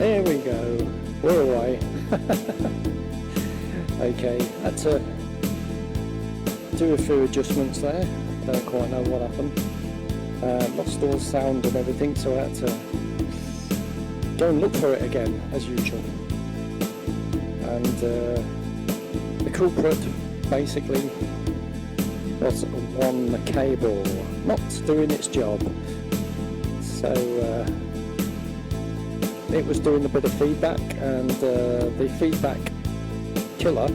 There we go. We're away. Okay, had to do a few adjustments there. Don't quite know what happened. Lost all sound and everything, so I had to go and look for it again, as usual. And the culprit basically was one cable not doing its job. So it was doing a bit of feedback, and the feedback killer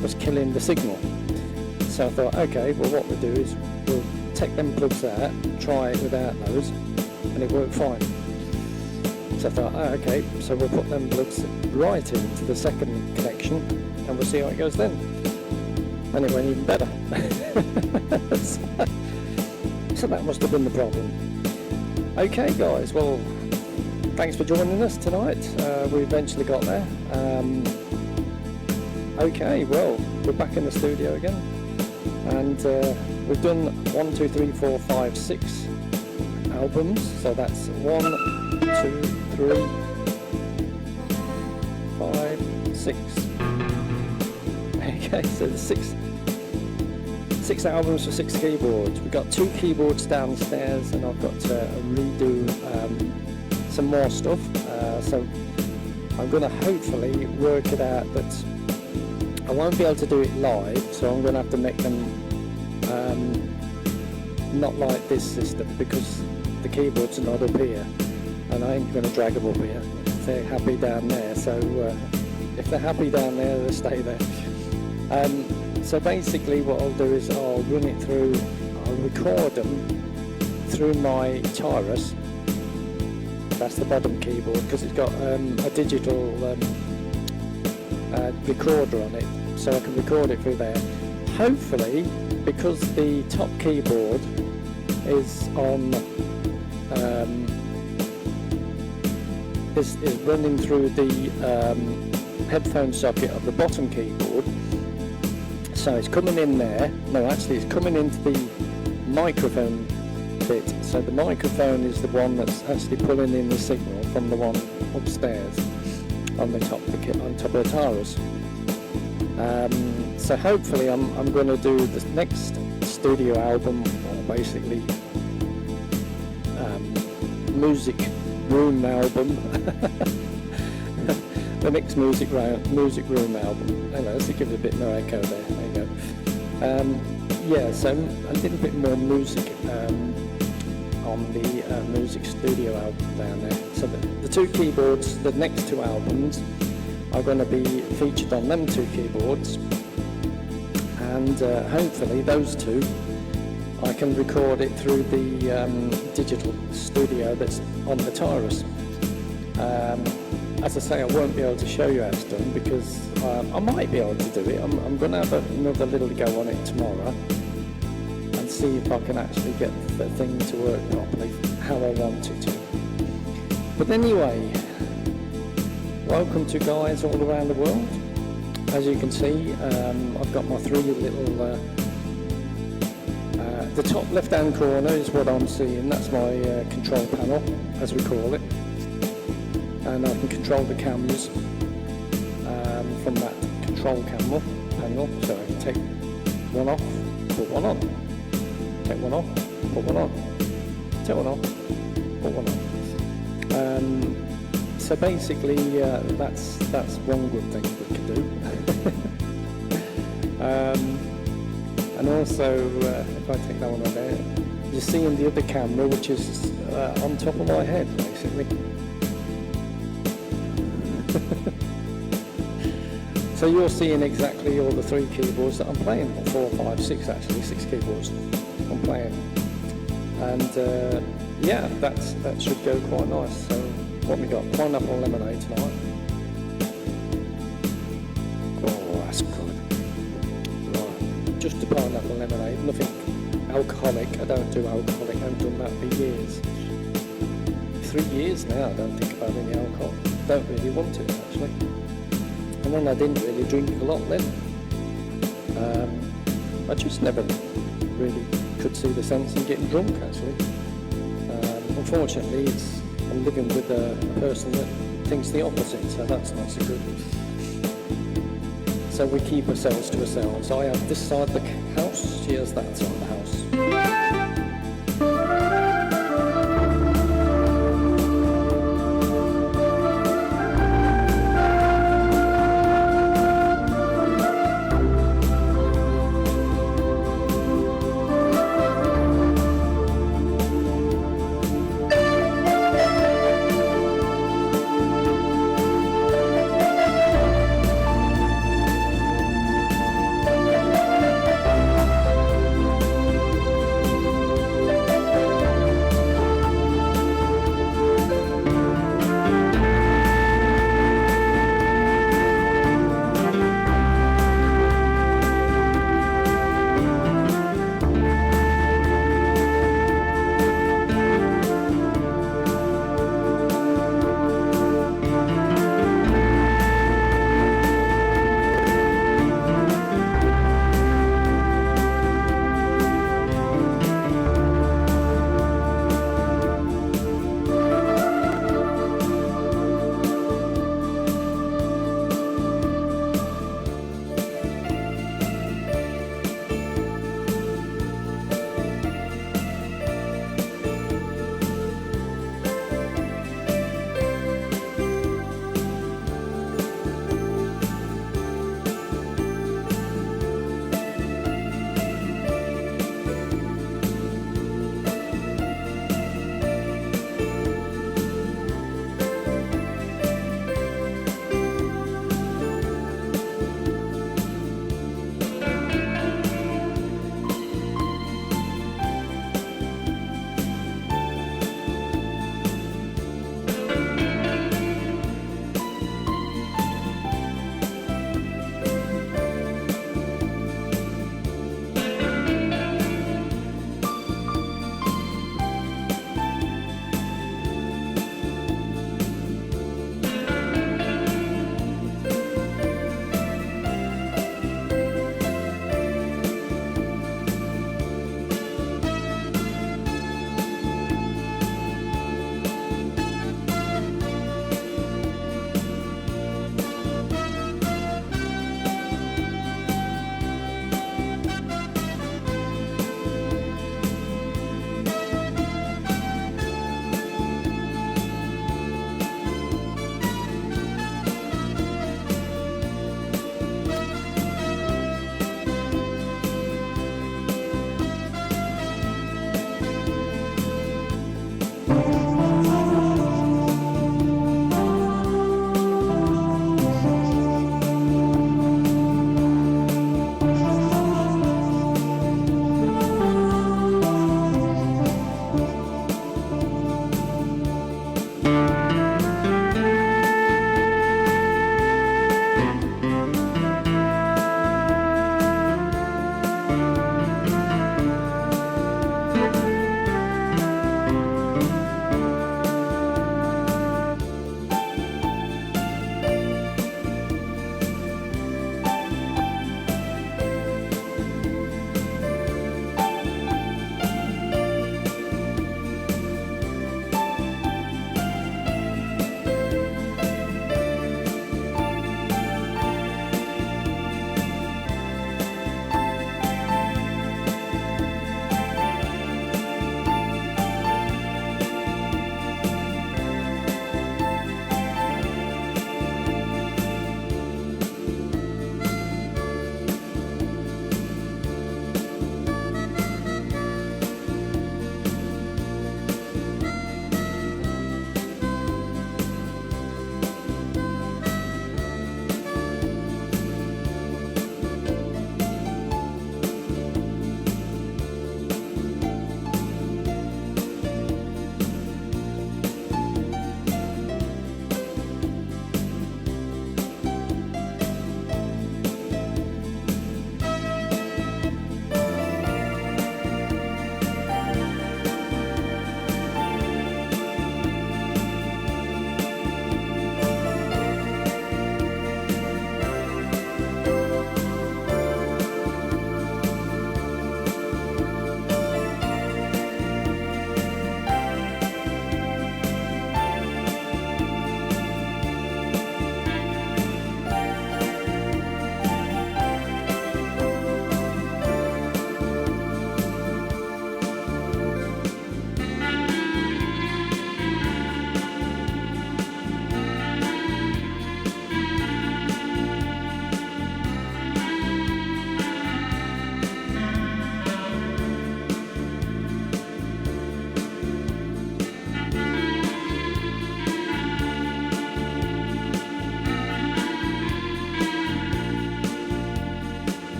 was killing the signal. So I thought, okay, well what we'll do is we'll take them plugs out, try it without those, and it worked fine. So I thought, oh, okay, so we'll put them plugs right into the second connection and we'll see how it goes then. And it went even better. So that must have been the problem. Okay guys, well thanks for joining us tonight. We eventually got there. Okay, well we're back in the studio again, and we've done 1, 2, 3, 4, 5, 6 albums. So that's 1, 2, 3, 5, 6. Okay, so the six albums for 6 keyboards. We've got 2 keyboards downstairs, and I've got to redo some more stuff. So I'm going to hopefully work it out that I won't be able to do it live, so I'm going to have to make them not like this system, because the keyboards are not up here, and I ain't going to drag them up here. They're happy down there, so if they're happy down there, they'll stay there. So basically what I'll do is I'll run it through, I'll record them through my Tyrus. That's the bottom keyboard, because it's got a digital recorder on it, so I can record it through there. Hopefully, because the top keyboard is on is running through the headphone socket of the bottom keyboard, so it's coming in there. No, actually it's coming into the microphone bit, so the microphone is the one that's actually pulling in the signal from the one upstairs on the top of the Taurus. So hopefully I'm going to do the next studio album, or basically music room album. The next music room album. Anyway, let's give it a bit more echo there. There you go. Yeah, so a little bit more music on the music studio album down there. So the 2 keyboards, the next 2 albums, are going to be featured on them 2 keyboards, and hopefully those 2 I can record it through the digital studio that's on the Tyrus. As I say, I won't be able to show you how it's done, because I might be able to do it. I'm going to have another little go on it tomorrow and see if I can actually get the thing to work properly how I want it to. But anyway, welcome to guys all around the world. As you can see, I've got my 3 little the top left hand corner is what I'm seeing. That's my control panel, as we call it, and I can control the cameras from that control panel. So I can take one off, put one on, take one off, put one on, take one off, put one on. So basically that's one good thing we can do. And also if I take that one on there, you're seeing the other camera, which is on top of my head basically. So you're seeing exactly all the 3 keyboards that I'm playing, or 4, 5, 6 actually, 6 keyboards I'm playing. And yeah, that should go quite nice. So what we got? Pineapple lemonade tonight. Oh, that's good. Right, just a pineapple lemonade, nothing alcoholic. I don't do alcoholic, I haven't done that for years. 3 years now I don't think about any alcohol. Don't really want it actually. And then I didn't really drink a lot then. I just never really could see the sense in getting drunk actually. Unfortunately, I'm living with a person that thinks the opposite, so that's not so good. So we keep ourselves to ourselves. I have this side of the house, she has that side of the house.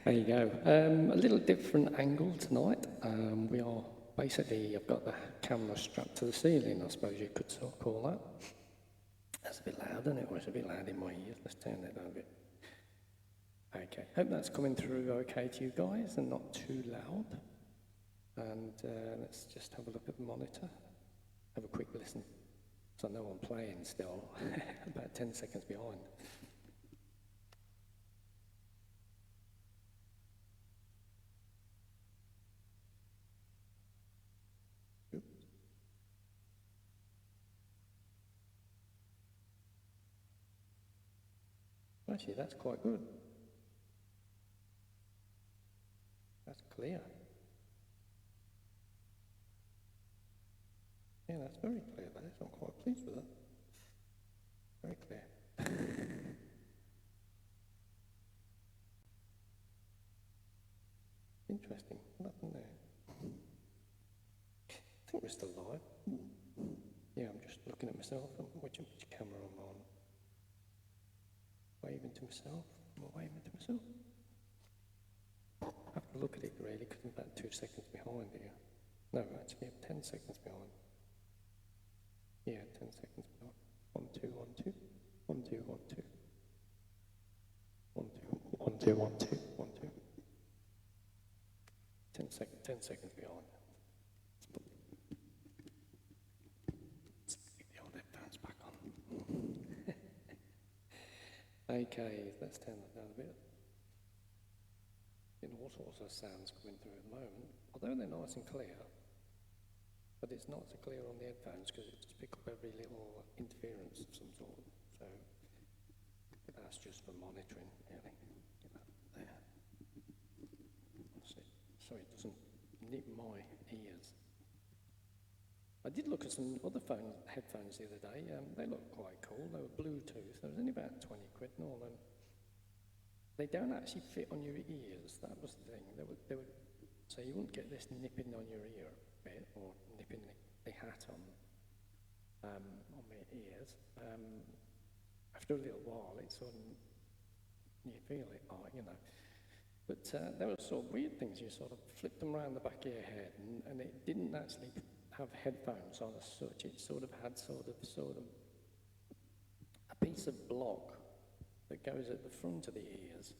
There you go. A little different angle tonight. We are basically, I've got the camera strapped to the ceiling, I suppose you could sort of call that. That's a bit loud, isn't it? Well, it's a bit loud in my ears. Let's turn it down a bit. Okay, hope that's coming through okay to you guys and not too loud. And let's just have a look at the monitor. Have a quick listen. So I know I'm playing still, about 10 seconds behind. Actually, that's quite good. That's clear. Yeah, that's very clear. That is. I'm quite pleased with that. Very clear. Interesting. Nothing there. I think we're still live. Yeah, I'm just looking at myself. Which camera I'm on? Waving to myself. I'm waving to myself. I have to look at it really because I'm about 2 seconds behind here. No, actually I'm 10 seconds behind. Yeah, 10 seconds behind. 1, 2, 1, 2. 1, 2, 1, 2. 1, 2, 1, 2, 1, 2, 1, 2. 10 seconds behind. Let's put the old headphones back on. Okay, let's turn that down a bit. Getting all sorts of sounds coming through at the moment, although they're nice and clear, but it's not so clear on the headphones because it just picks up every little interference of some sort. So that's just for monitoring, really. Get that there. So it doesn't nip my ears. I did look at some other headphones the other day. They looked quite cool. They were Bluetooth. They was only about 20 quid and all. And they don't actually fit on your ears. That was the thing. They would, so you wouldn't get this nipping on your ear bit or nipping the hat on my ears. After a little while, it sort of, you feel it, you know. But there were sort of weird things. You sort of flipped them around the back of your head, and it didn't actually have headphones on as such. It sort of had sort of a piece of block that goes at the front of the ears,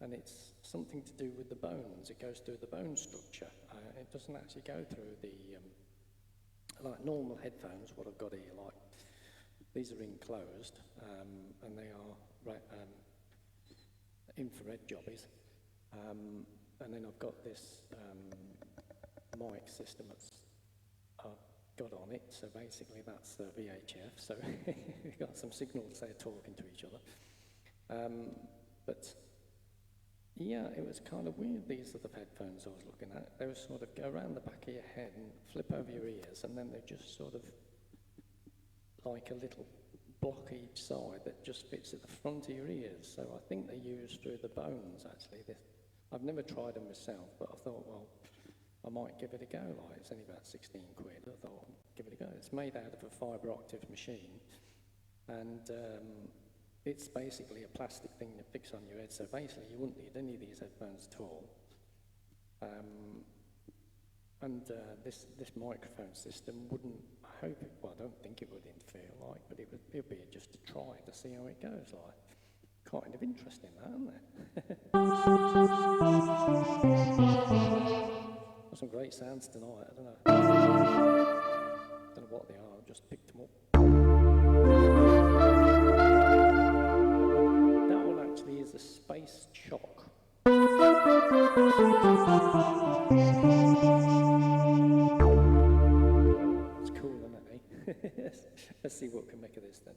and it's something to do with the bones. It goes through the bone structure. It doesn't actually go through the like normal headphones. What I've got here, like these are enclosed, and they are infrared jobbies, and then I've got this mic system that's got on it, so basically that's the VHF, so we've got some signals there talking to each other. But yeah, it was kind of weird, these are the headphones I was looking at. They would sort of go around the back of your head and flip over your ears, and then they just sort of like a little block each side that just fits at the front of your ears. So I think they use through the bones, actually. I've never tried them myself, but I thought, well, I might give it a go. Like, it's only about 16 quid. I thought, give it a go. It's made out of a fibre optic machine, and it's basically a plastic thing that fits on your head. So basically, you wouldn't need any of these headphones at all. This microphone system wouldn't. I hope it. Well, I don't think it would interfere, like, but it would be just a try to see how it goes. Like, kind of interesting, that, isn't it? Some great sounds tonight. I don't know what they are. I just picked them up. That one actually is a space chock. It's cool, isn't it? Eh? Let's see what we can make of this then.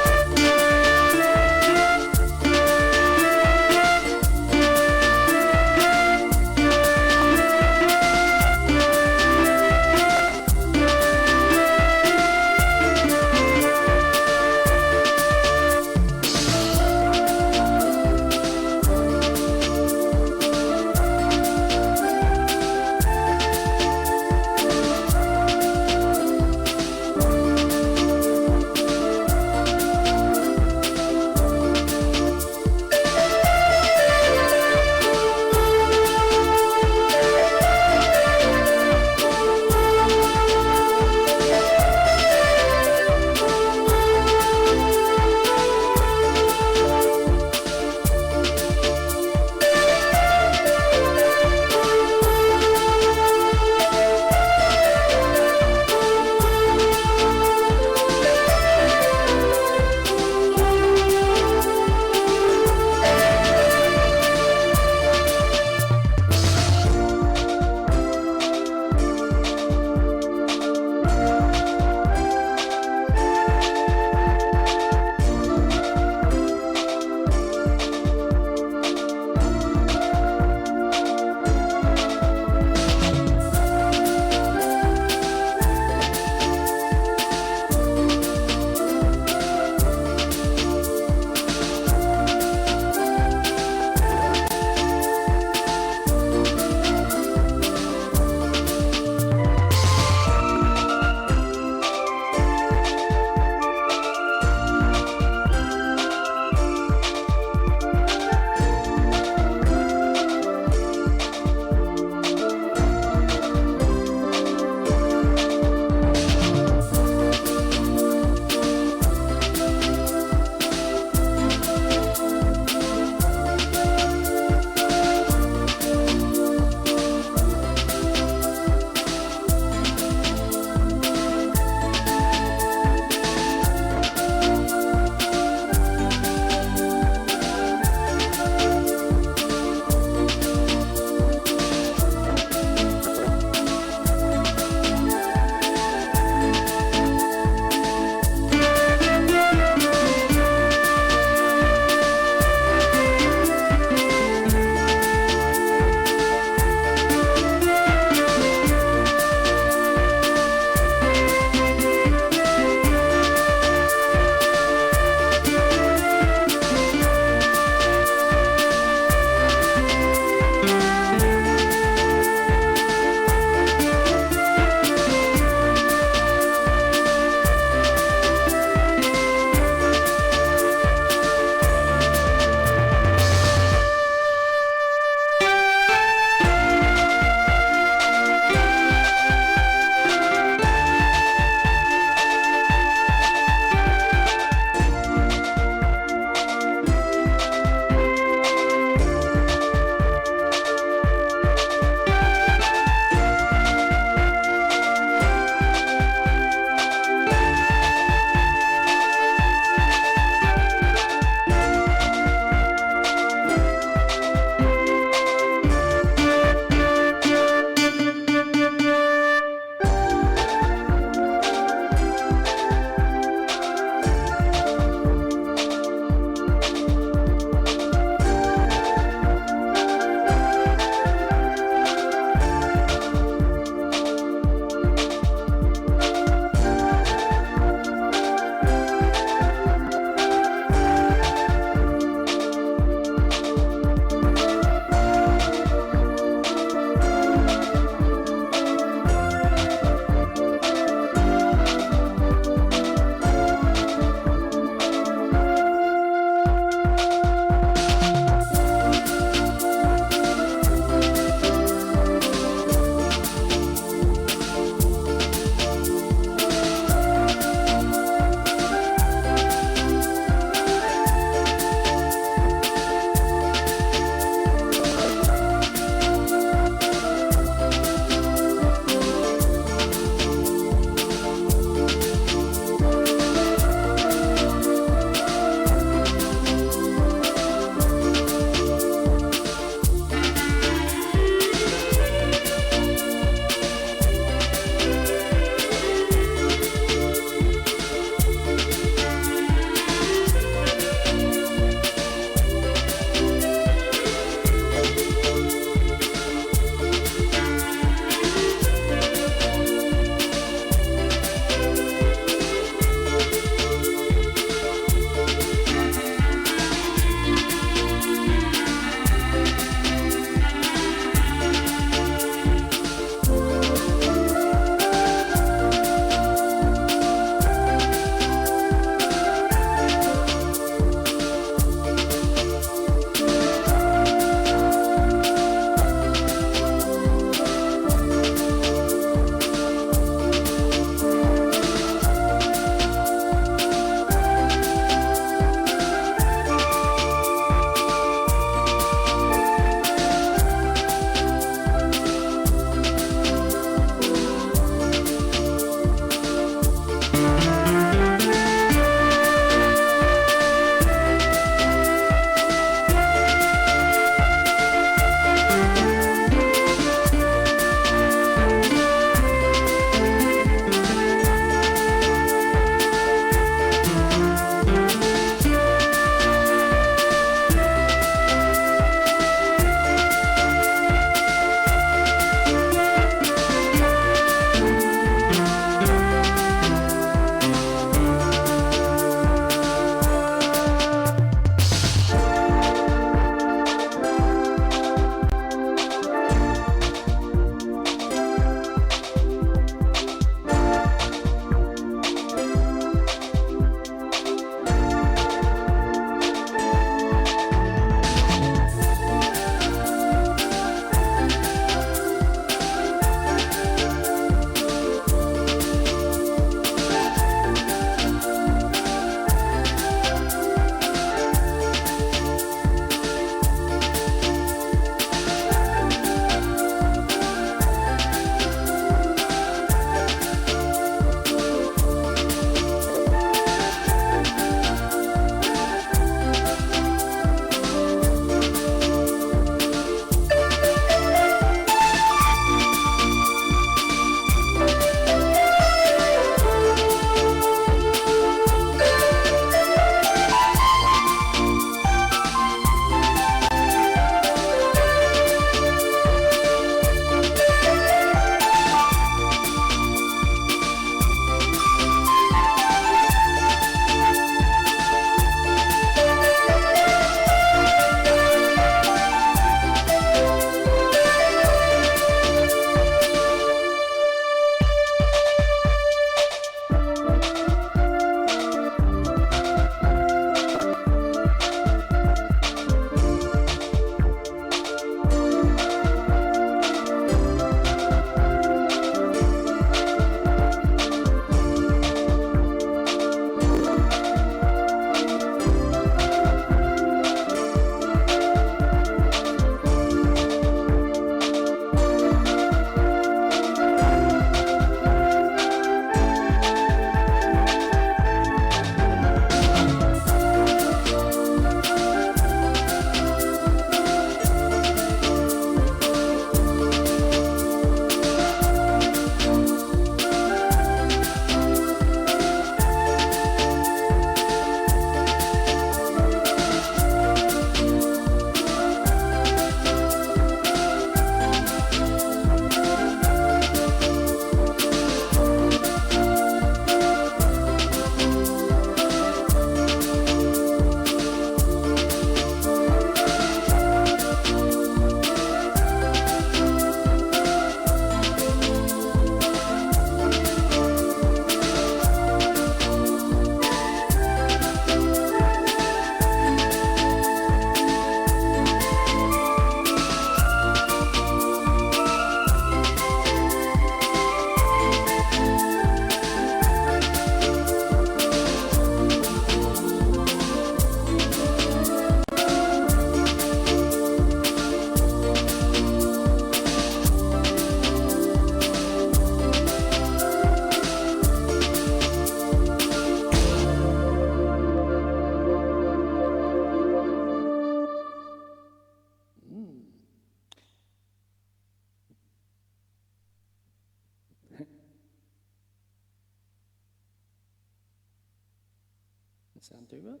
sound too good.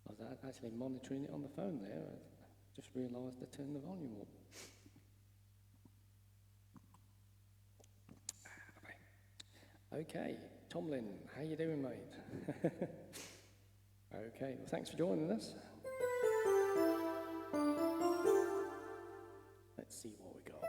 I was actually monitoring it on the phone there. I just realised I turned the volume up. Okay, Tomlin, how you doing, mate? Okay, well, thanks for joining us. Let's see what we got.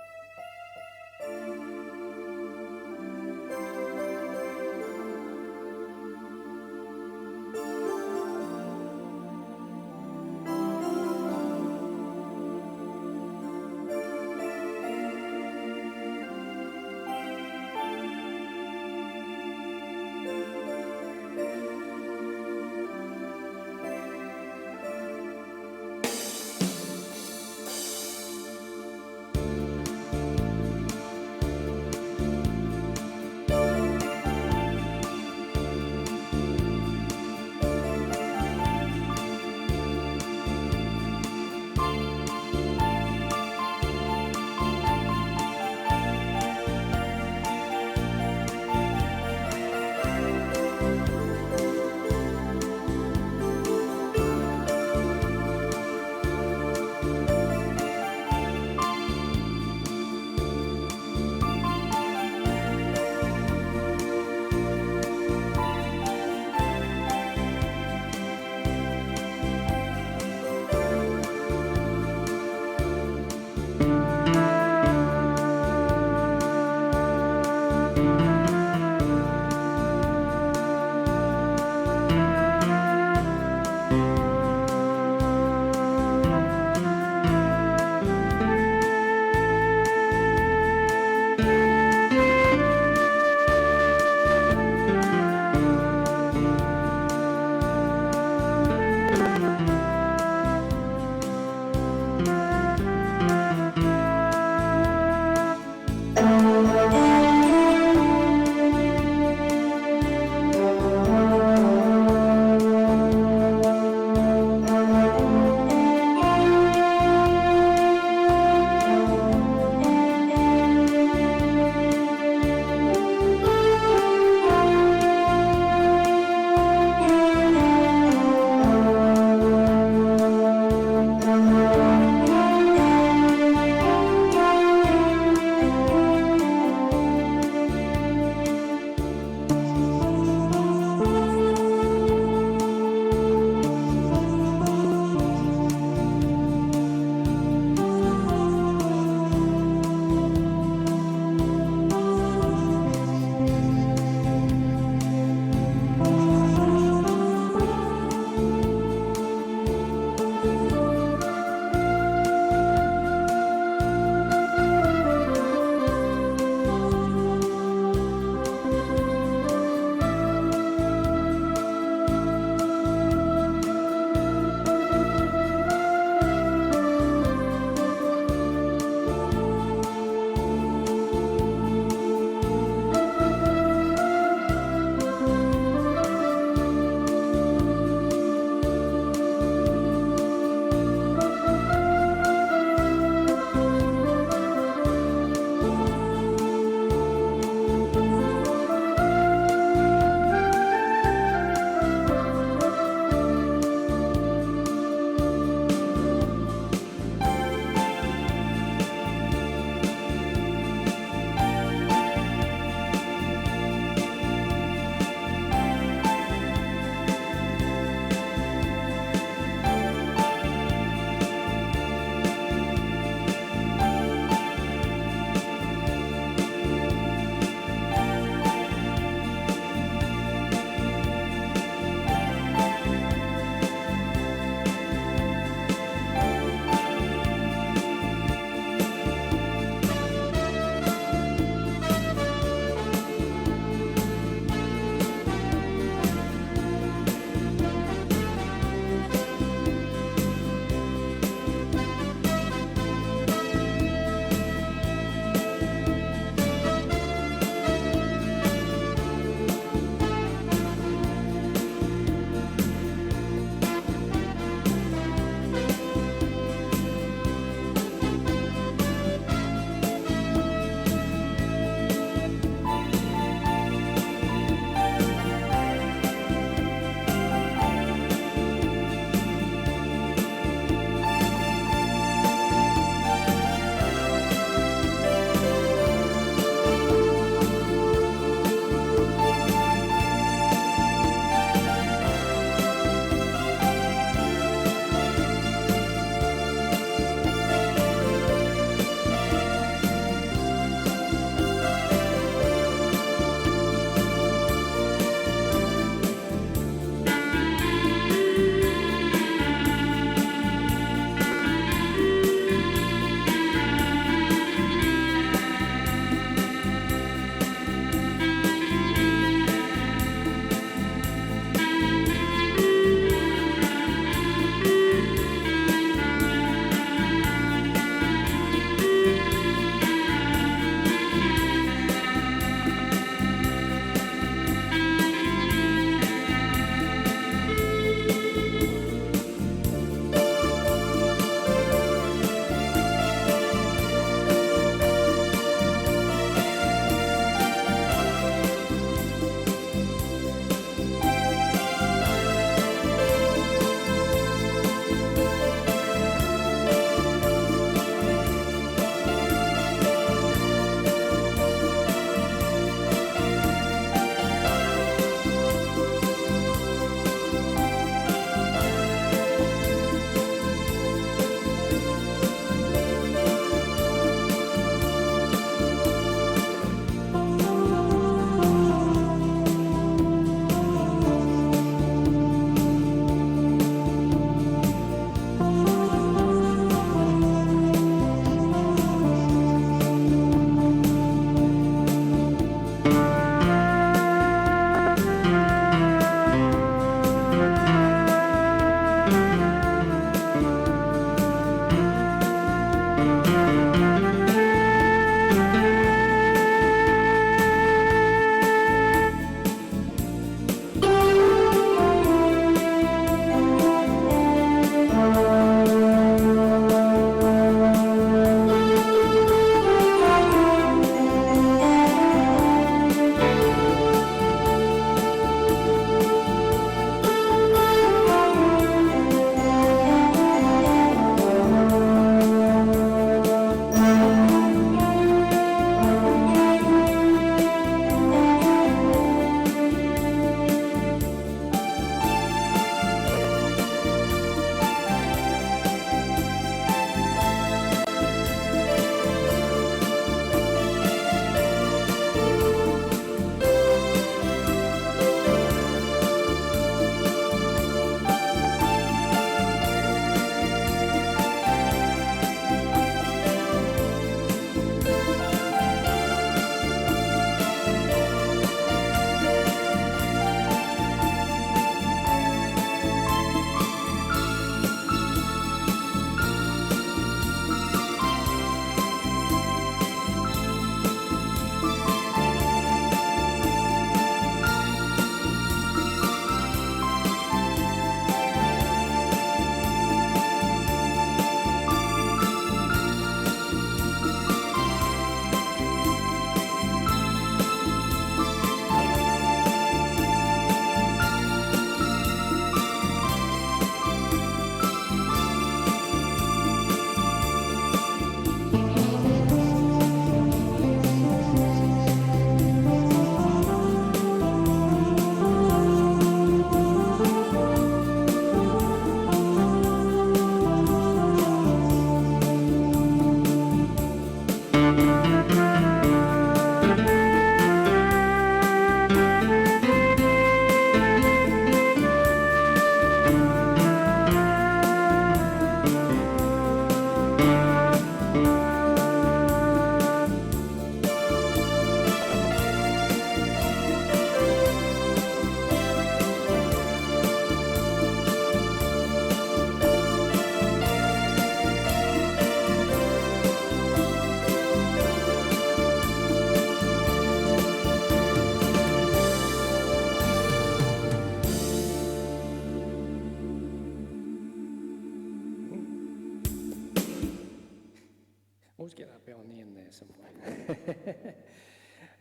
always get that bit on the end there somewhere.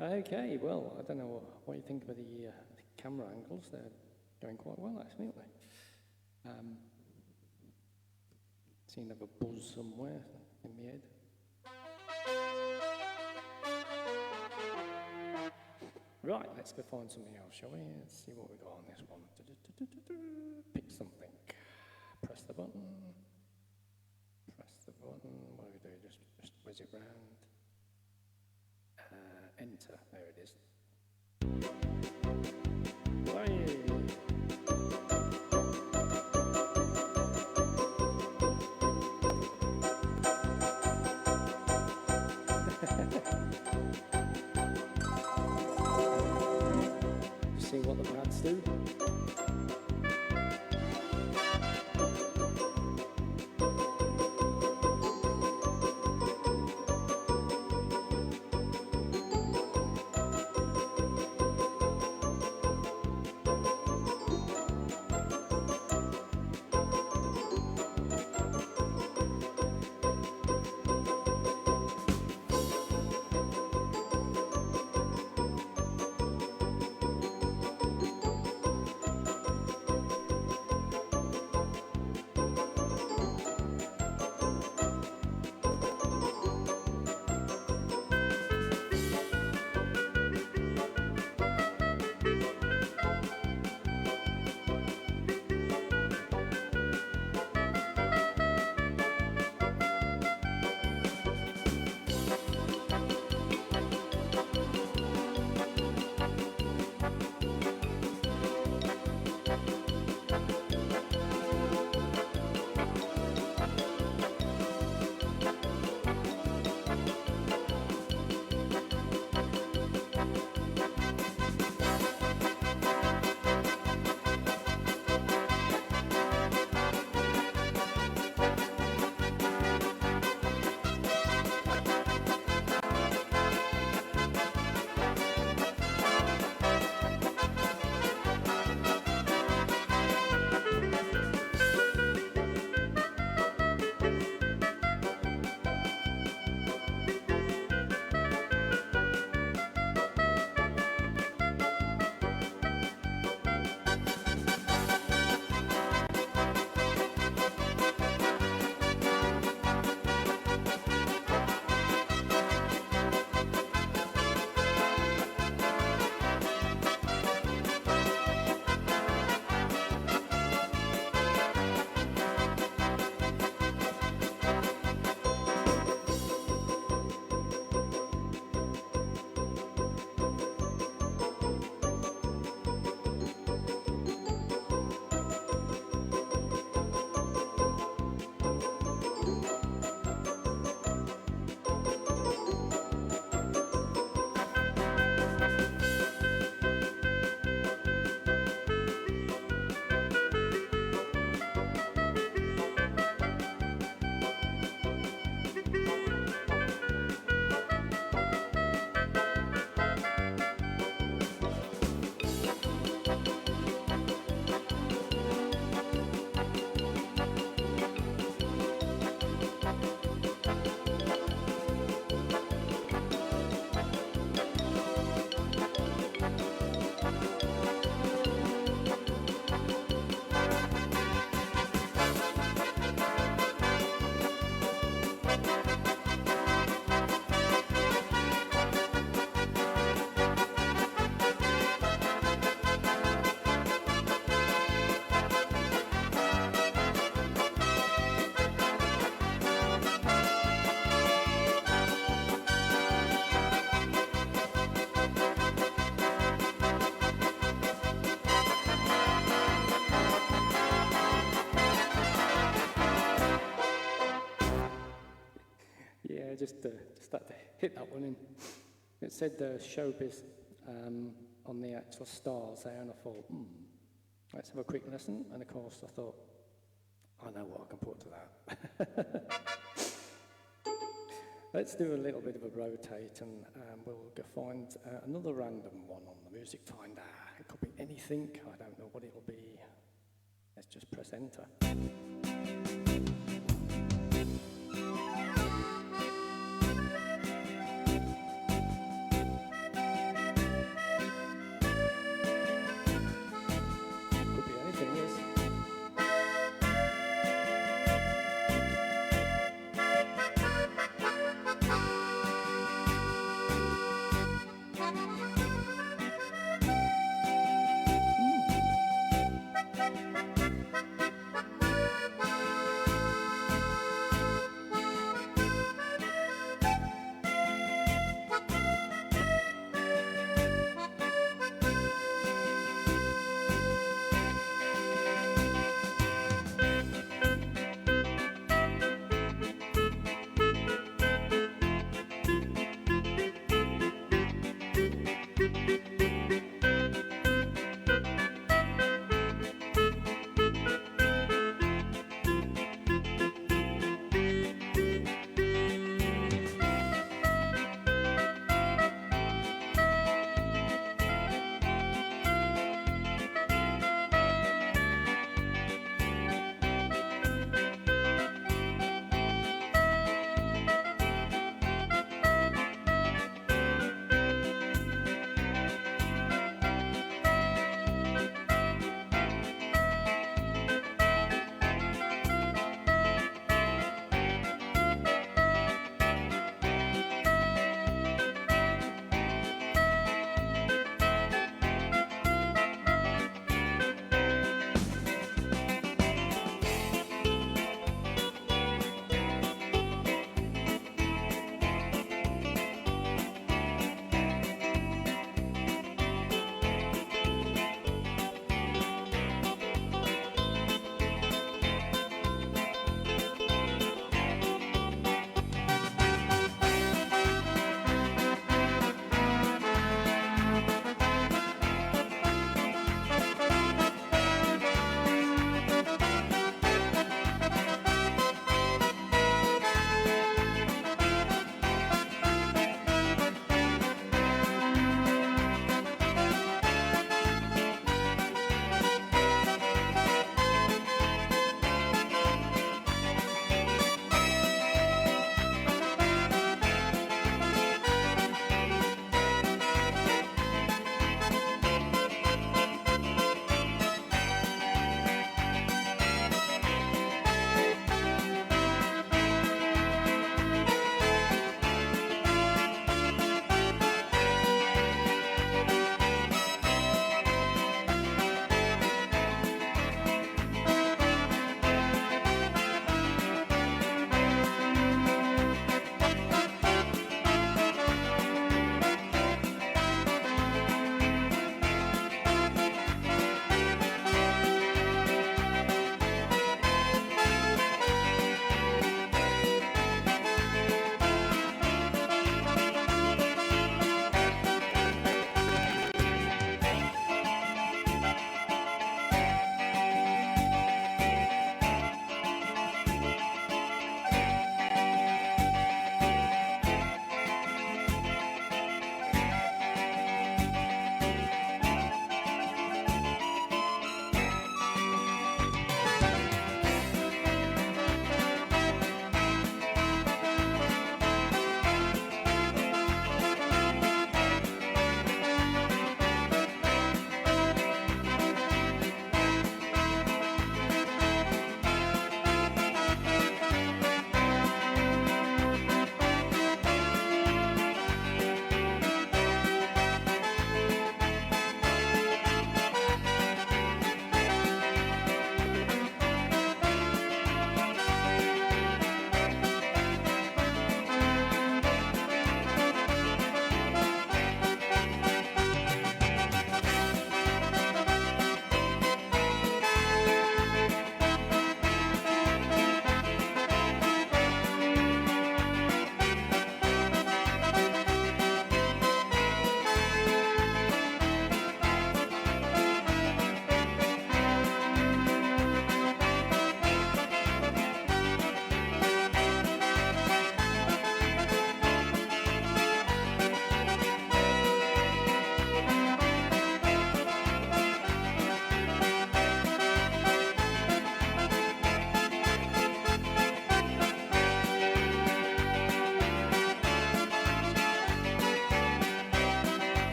Okay, well, I don't know what you think of the camera angles. They're going quite well, actually, aren't they? Seem to have a buzz somewhere in my head. Right, let's go find something else, shall we? Let's see what we got on this one. Pick something. Press the button. Press the button. What do we do? Just whiz it round. Enter. There it is. Play. See what the pads do. Just had to hit that one in. It said showbiz on the actual stars there, and I thought, let's have a quick listen. And of course, I thought, I know what I can put to that. Let's do a little bit of a rotate, and we'll go find another random one on the music finder. It could be anything. I don't know what it'll be. Let's just press enter.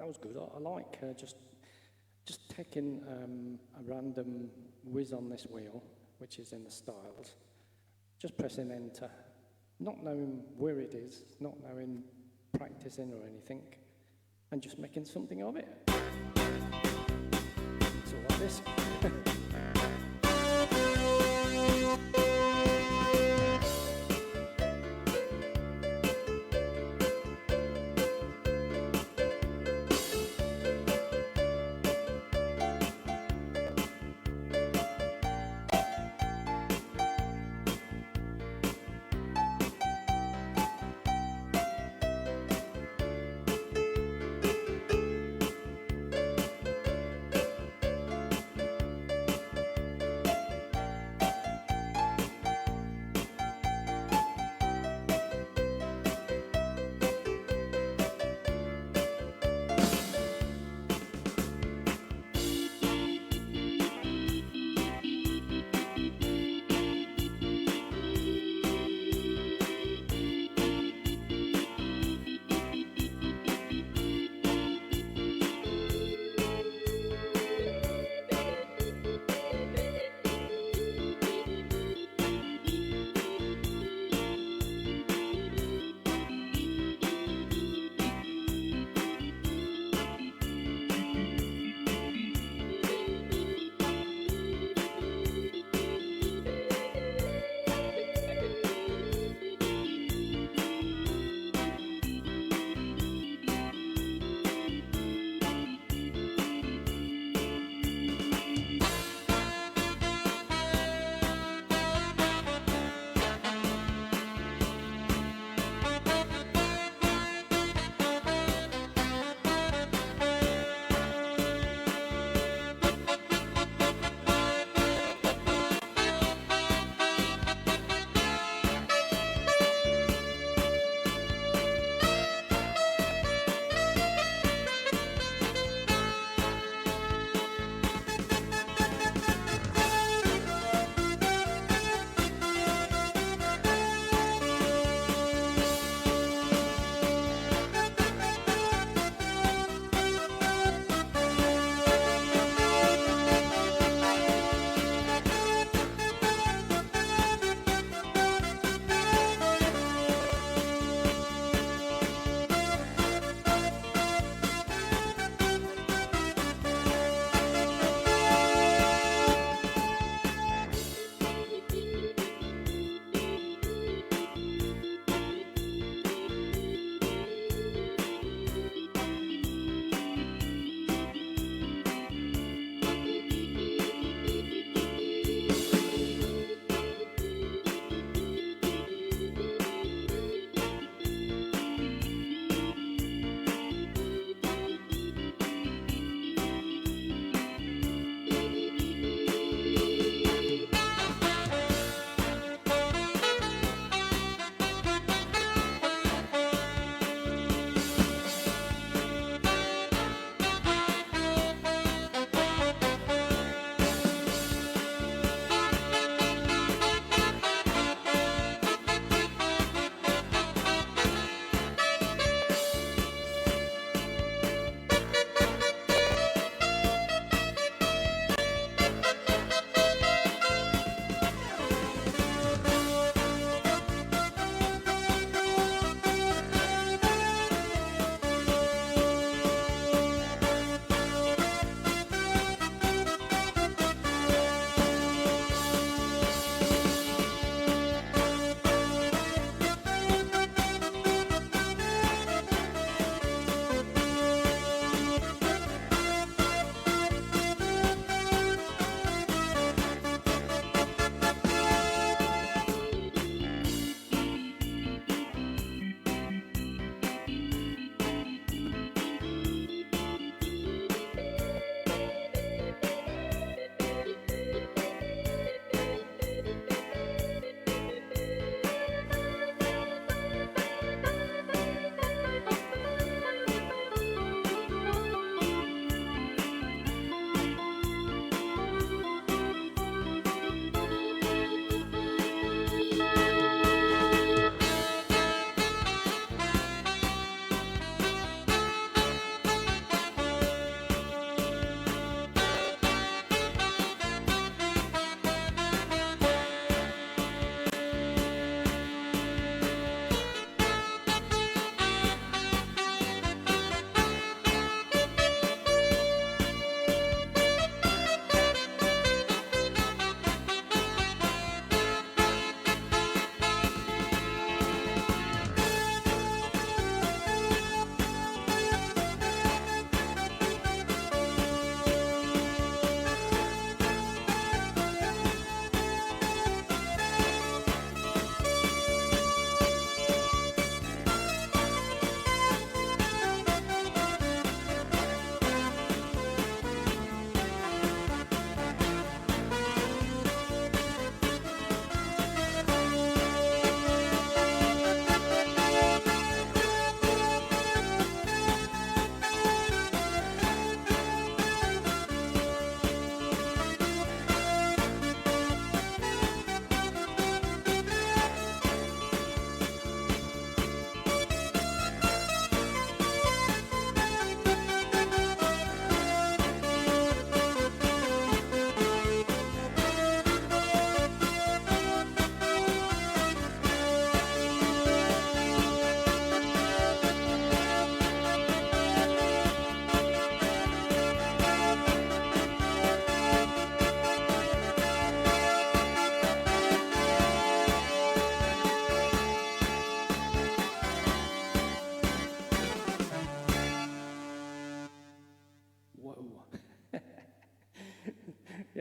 that was good. I like just taking a random whiz on this wheel, which is in the styles, just pressing enter, not knowing where it is, not knowing practicing or anything, and just making something of it. So like this.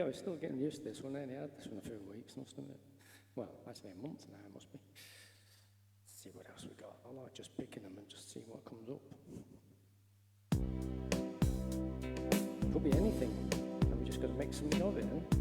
Yeah, we're still getting used to this one. I only had this one a few weeks, must have it? Well, actually a month now, it must be. Let's see what else we got. I like just picking them and just see what comes up. Could be anything. And we just got to make something of it, eh?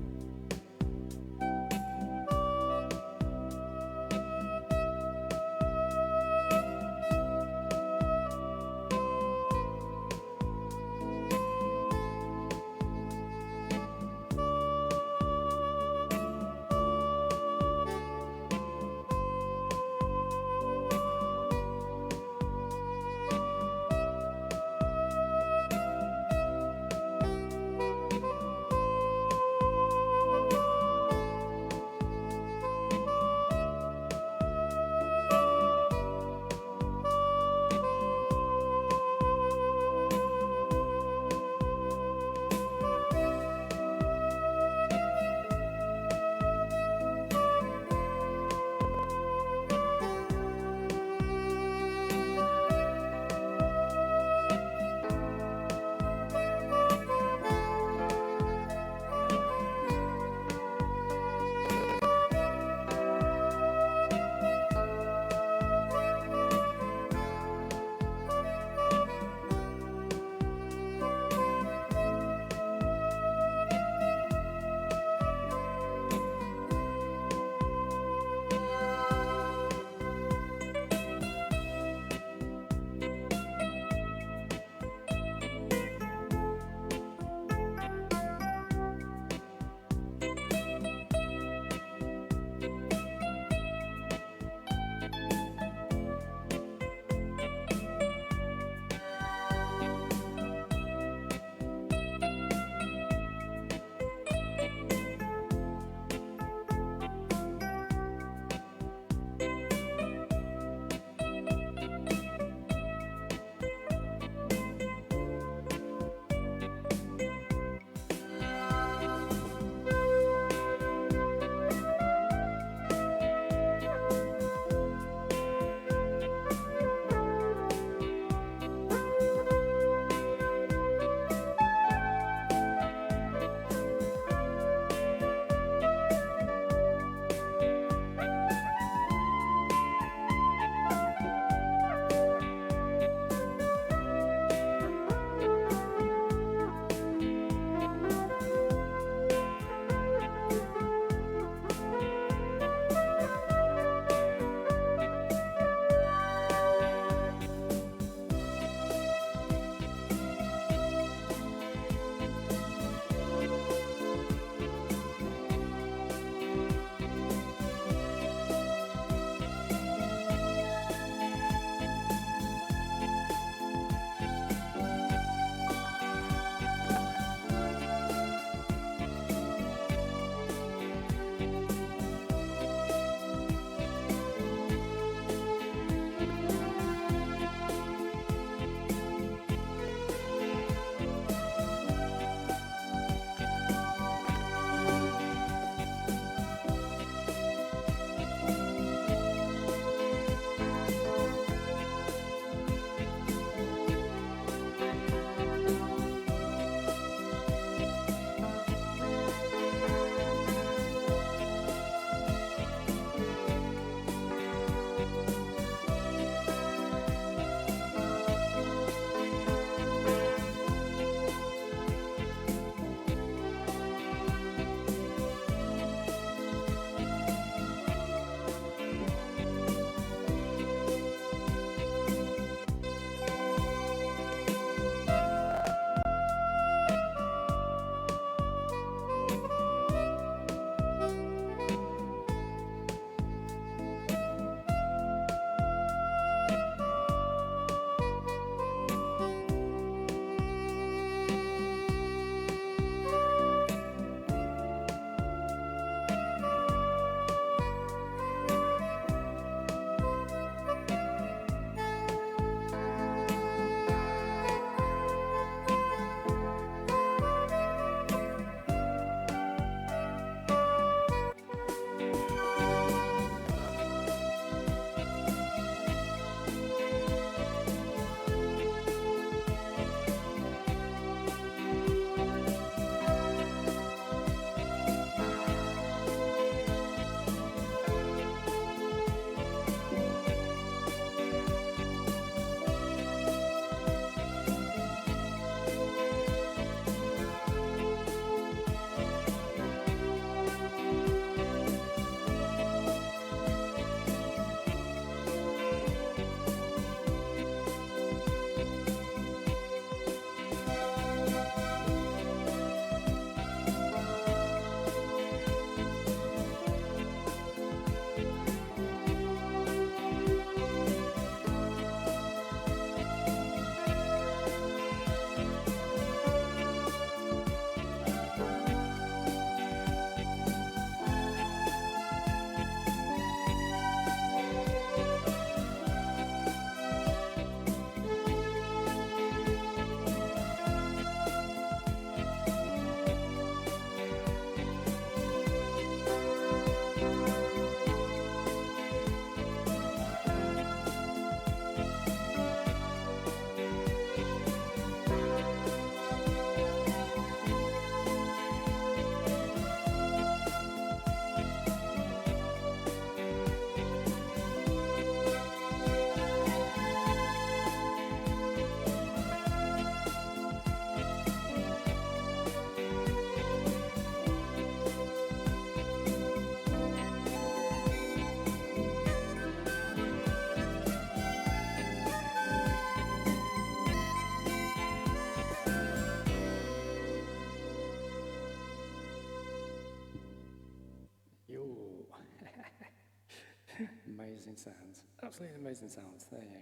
amazing sounds. Absolutely amazing sounds. There you go.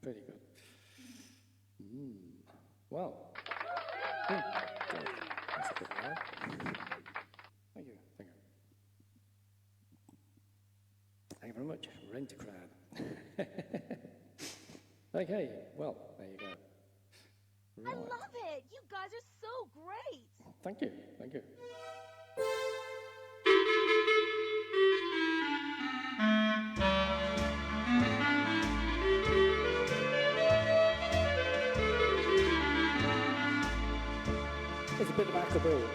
Pretty good. Well, good. That's a bit loud. Thank you. Thank you. Thank you very much. Rent a crowd. Okay, well, there you go. Right. I love it. You guys are so great. Thank you. Thank you. It's a bit of acapella.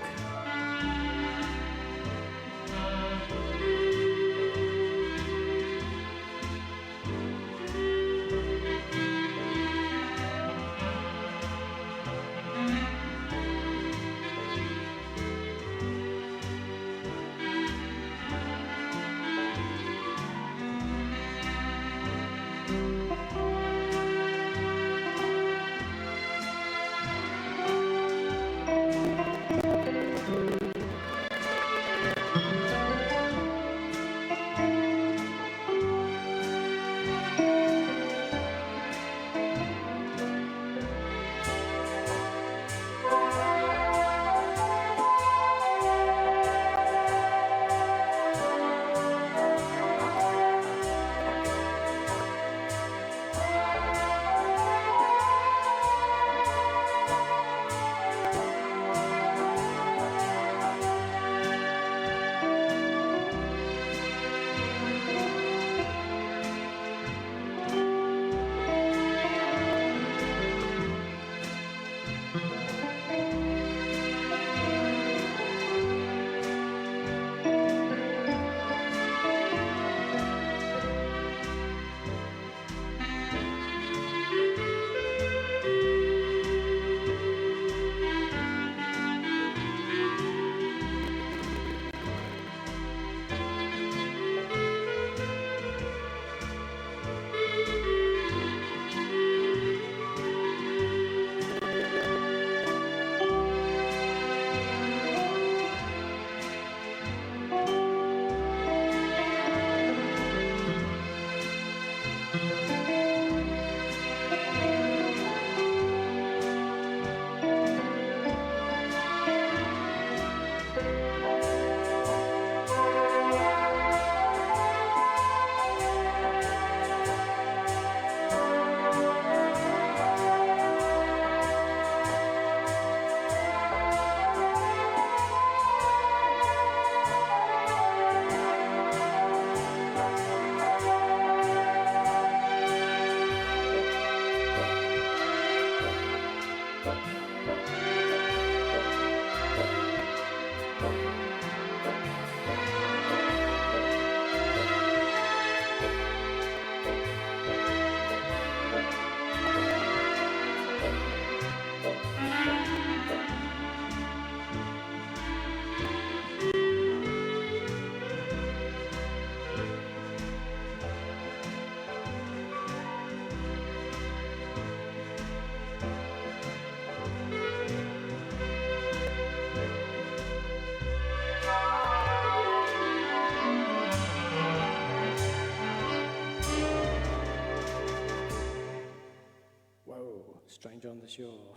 Stranger on the Shore.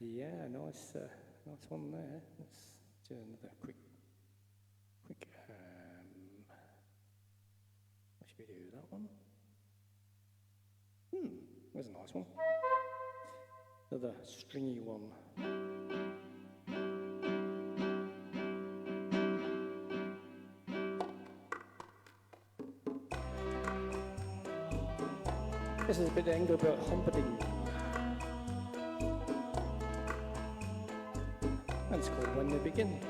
Yeah, nice one there. Let's do another quick. What should we do? That one? There's a nice one. Another stringy one. This is a bit of Engelbert Humperdinck. And it's called When They Begin.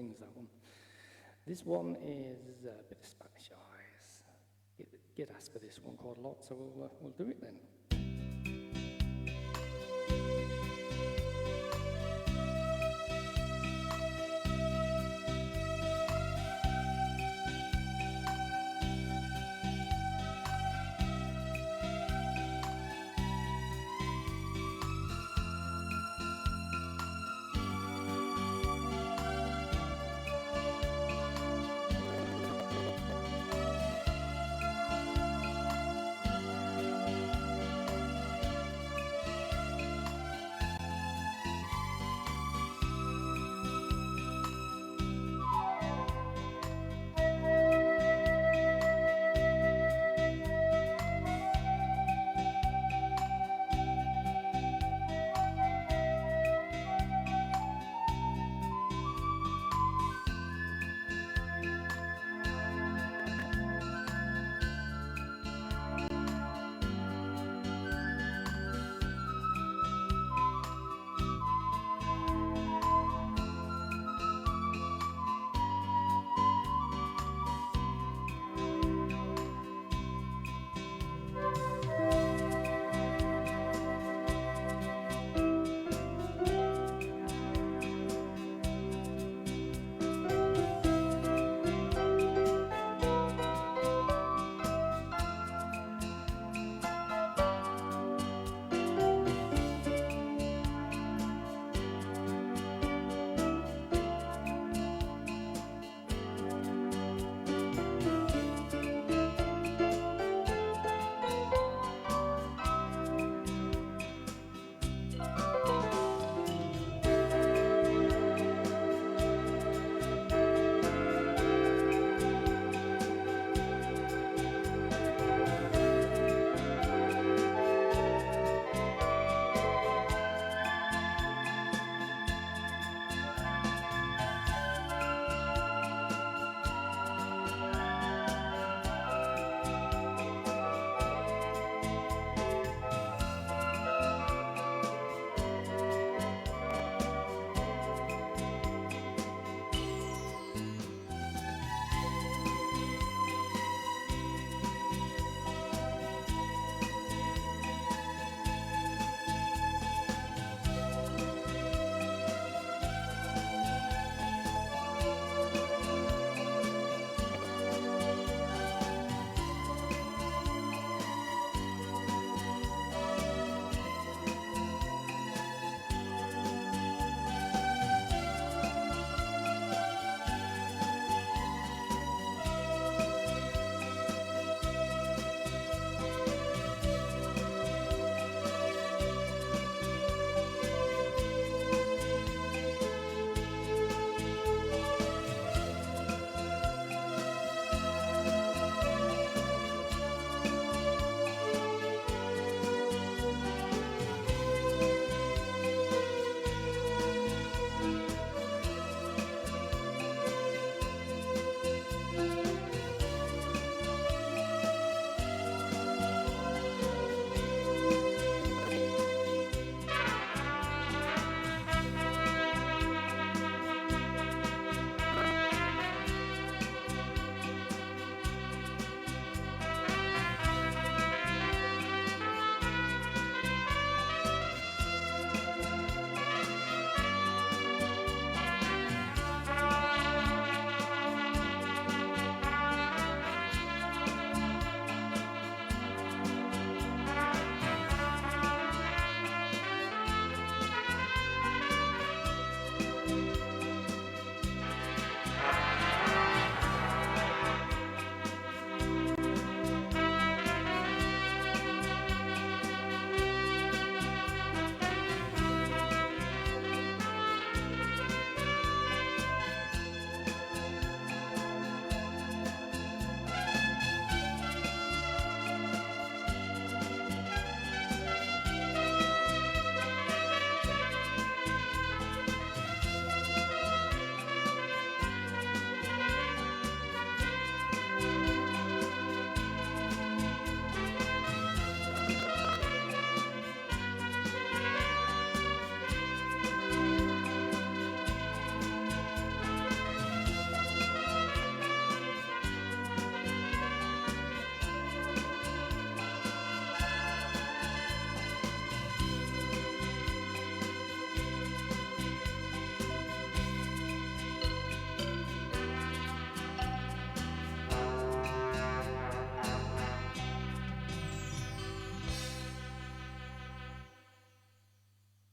things, that one. This one is a bit of Spanish eyes. Get asked for this one quite a lot, so we'll do it then.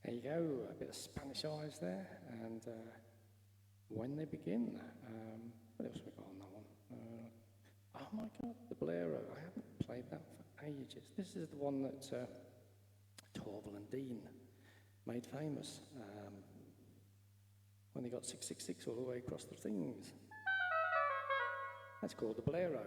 There you go, a bit of Spanish eyes there, and when they begin. What else we got on that one? Oh my God, the Bolero. I haven't played that for ages. This is the one that Torval and Dean made famous when they got 666 all the way across the things. That's called the Bolero.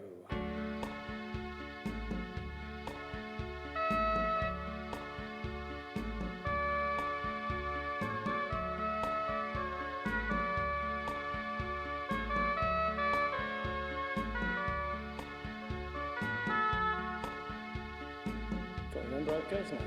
Got to remember how it goes now.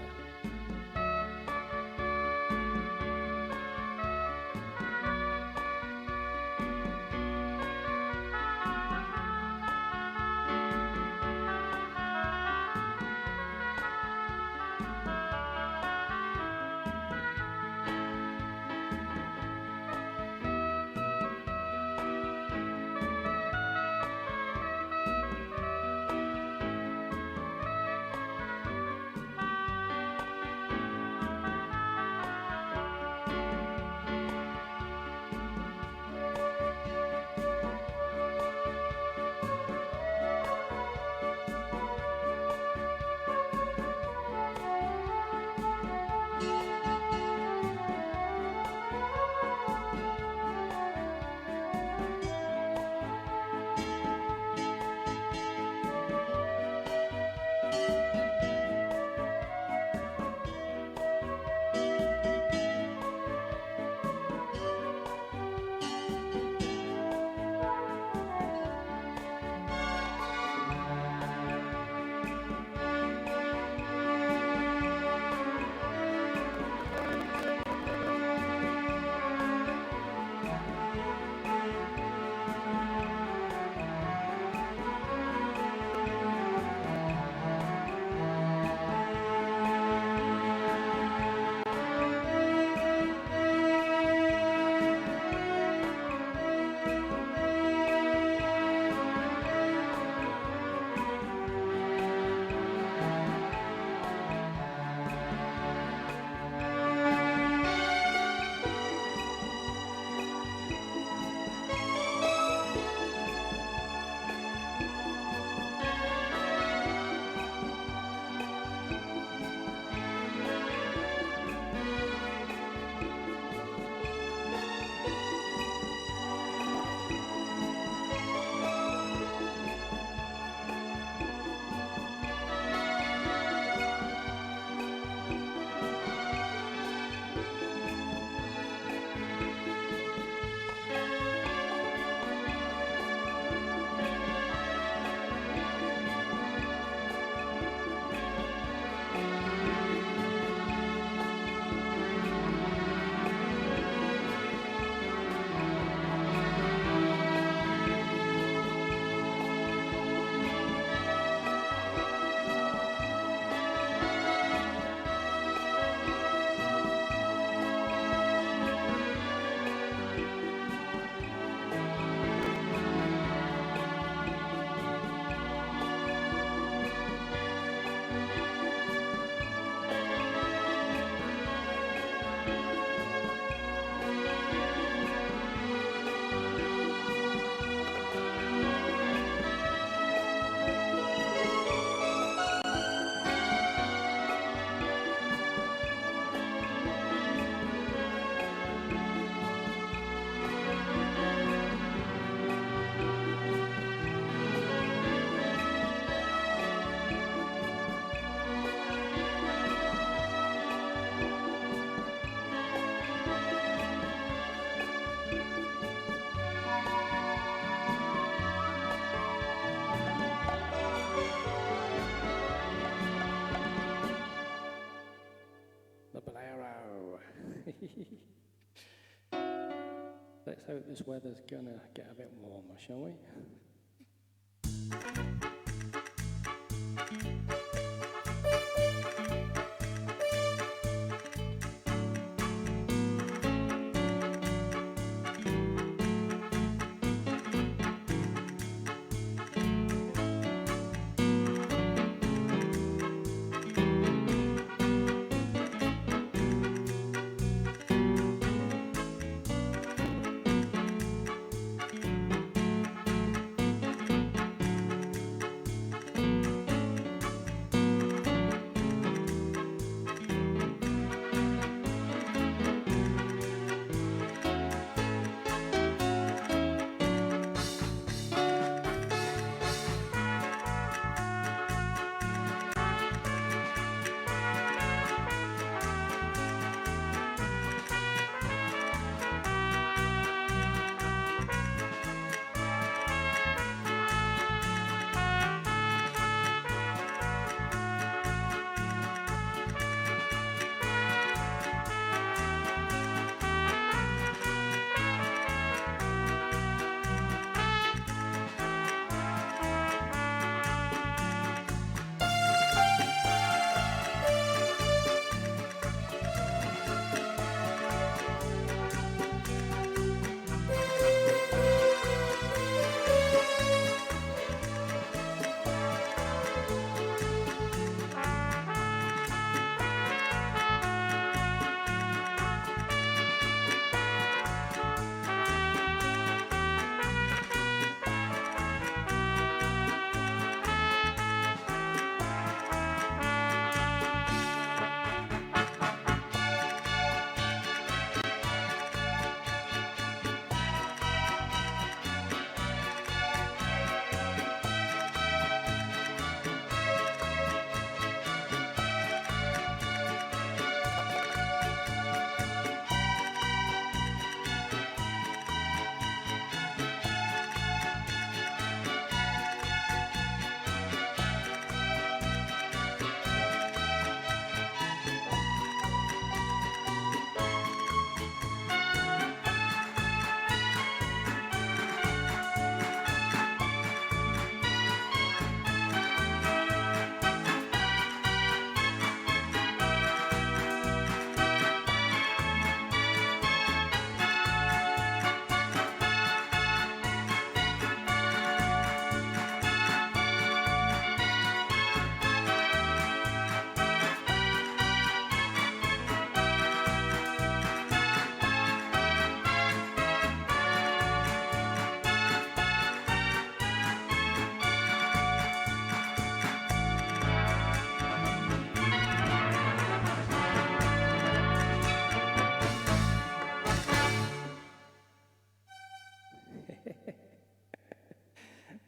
Let's hope this weather's gonna get a bit warmer, shall we?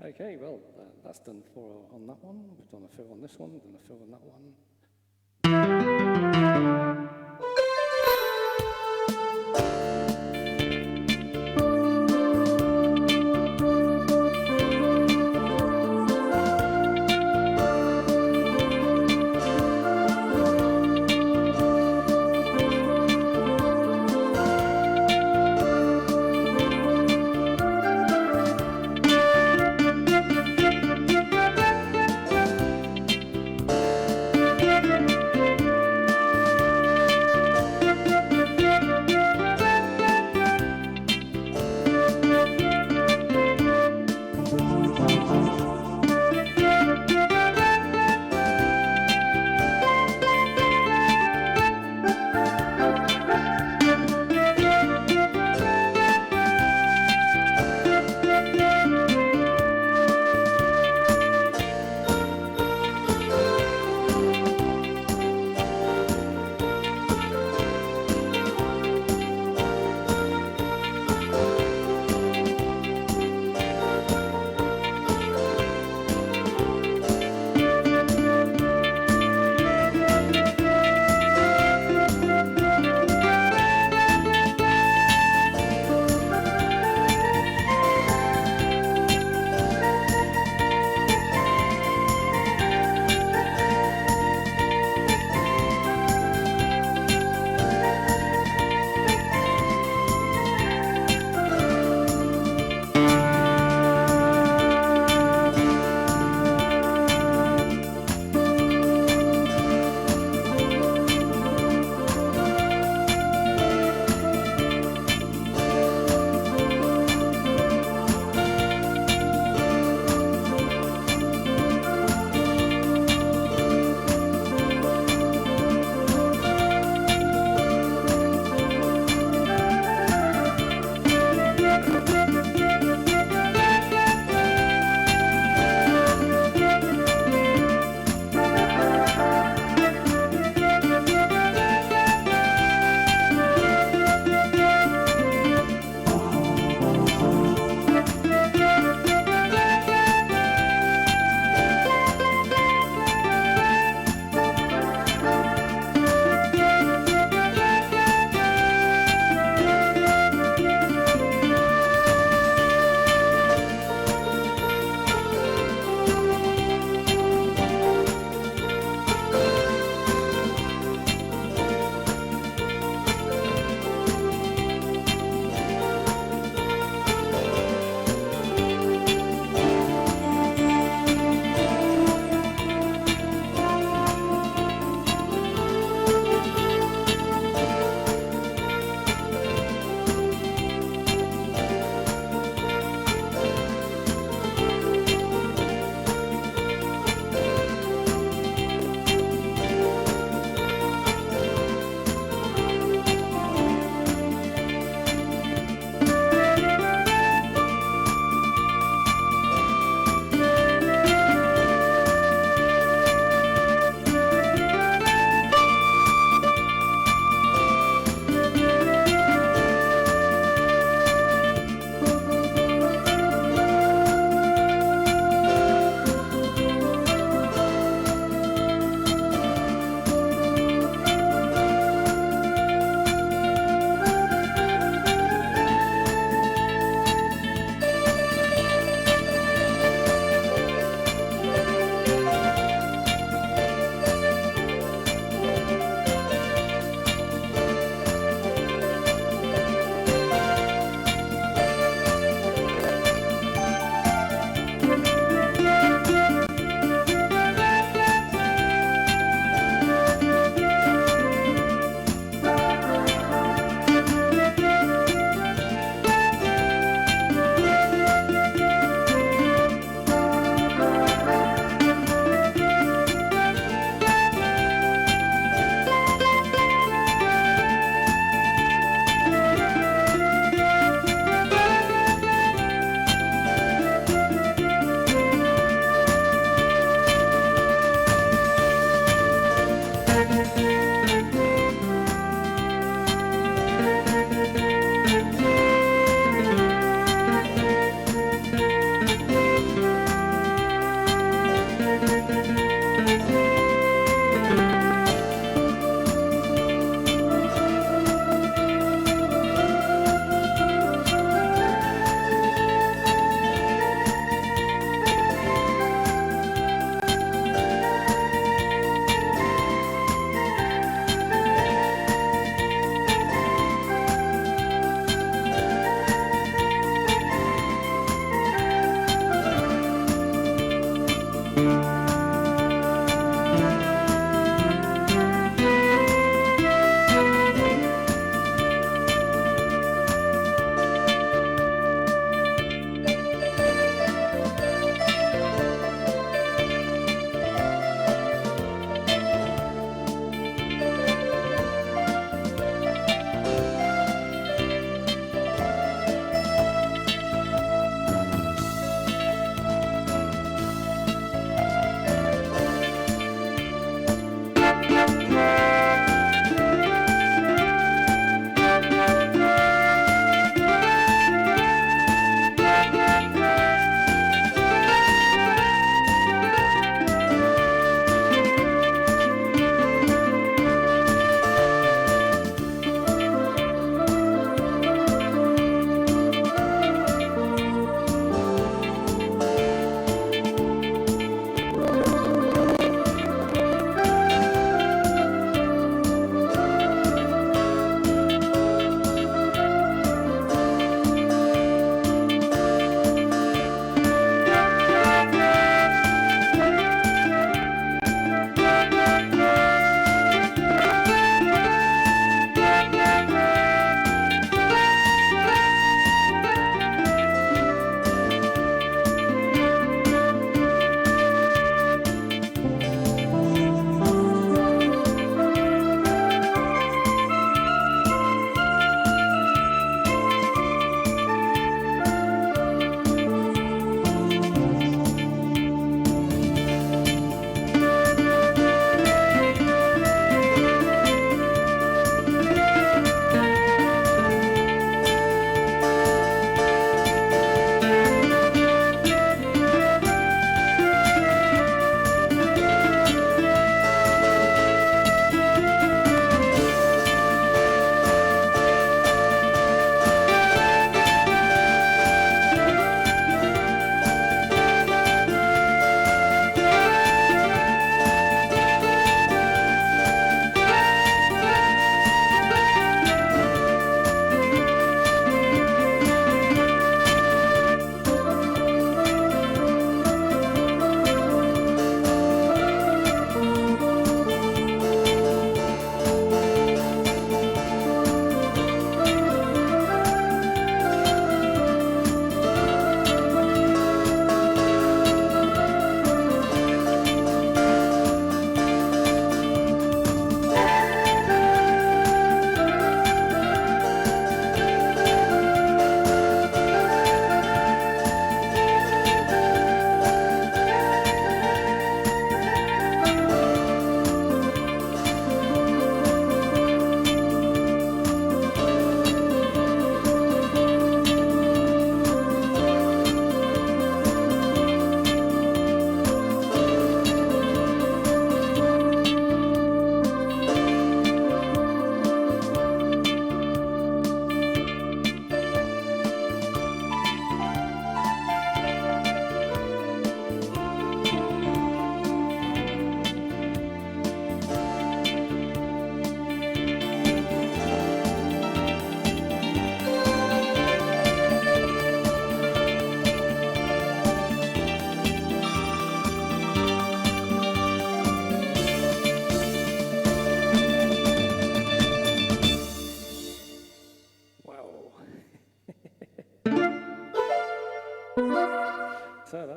Okay, well, that's done for on that one. We've done a fill on this one, done a fill on that one.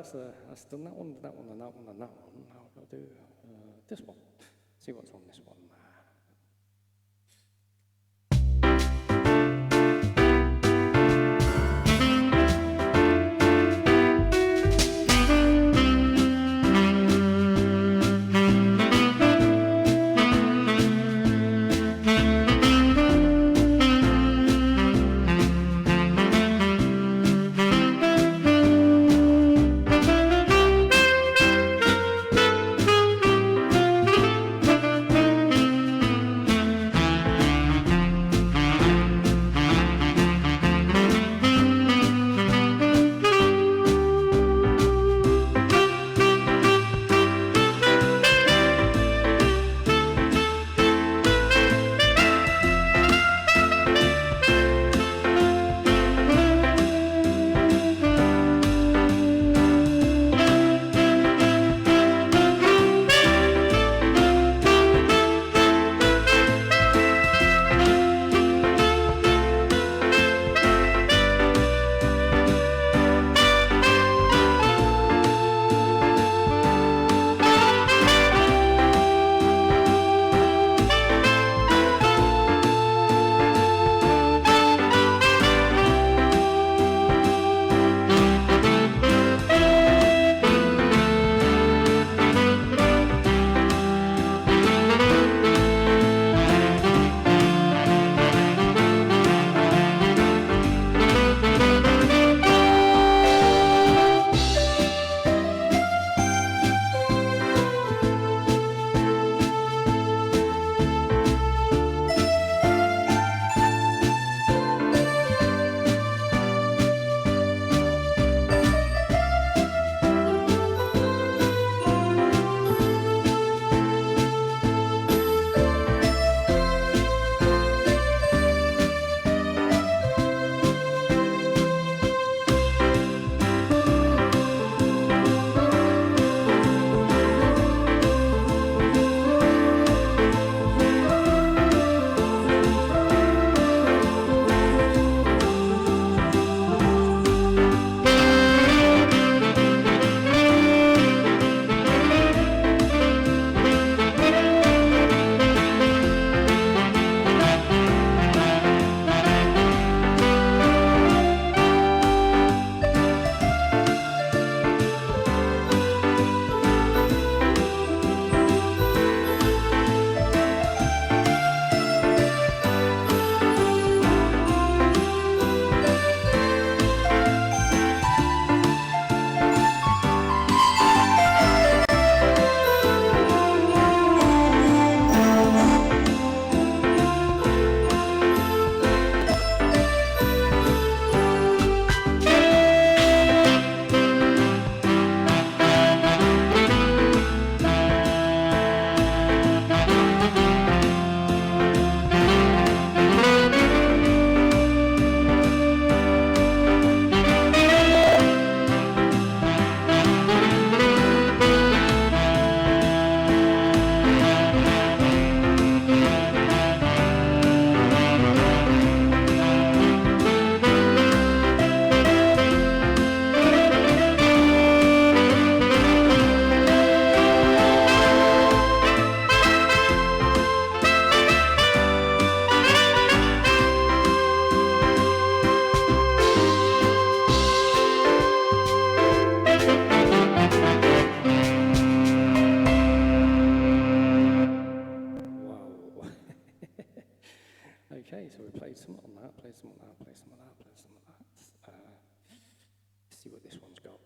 so that's done that one, that one, and that one, and that one. Now I've got to do this one. See what's on this one. Okay, so we played some on that, played some on that, played some on that, played some on that. Let's see what this one's got.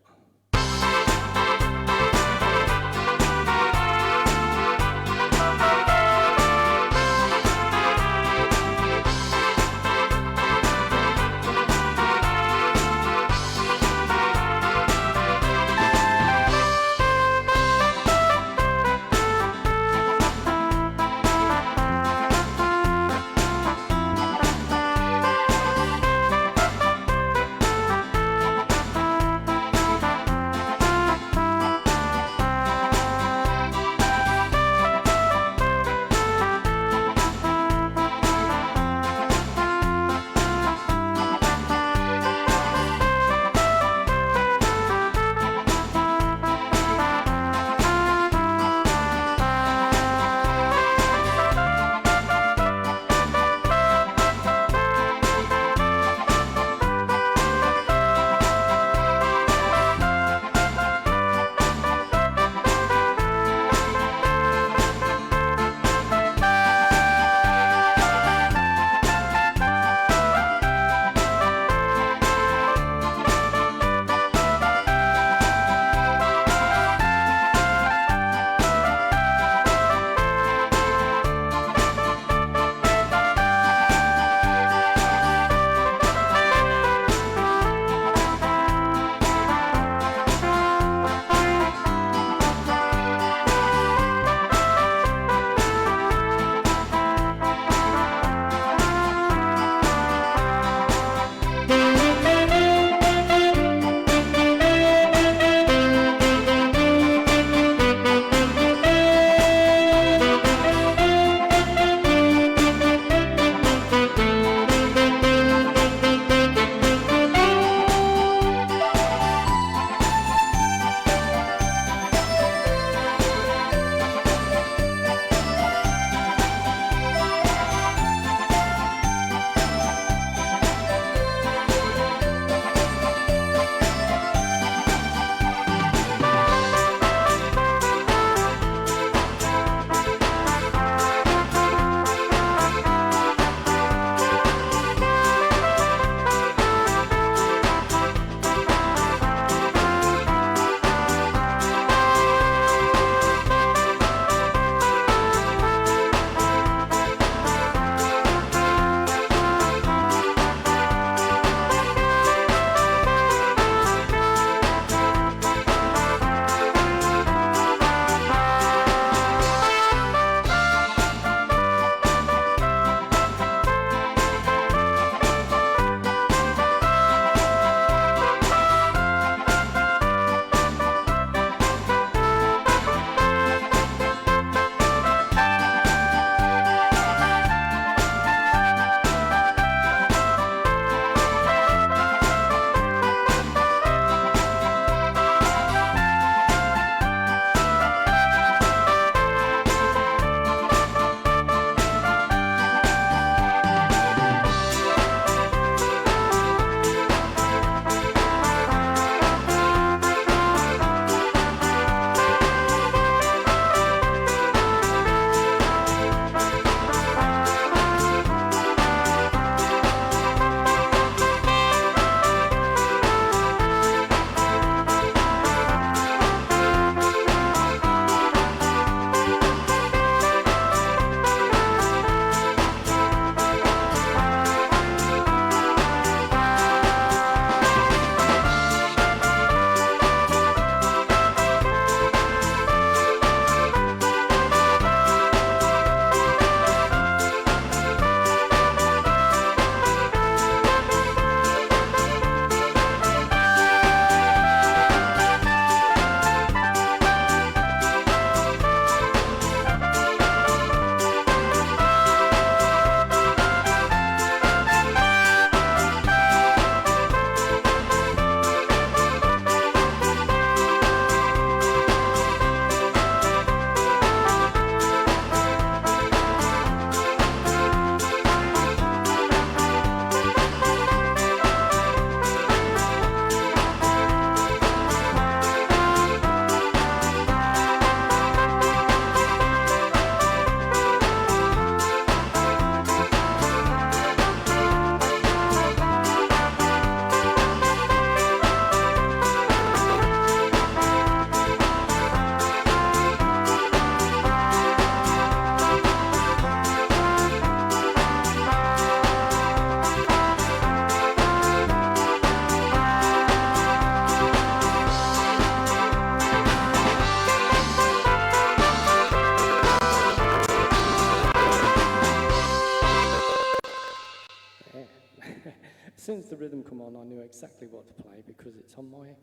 as soon as the rhythm come on, I knew exactly what to play because it's on my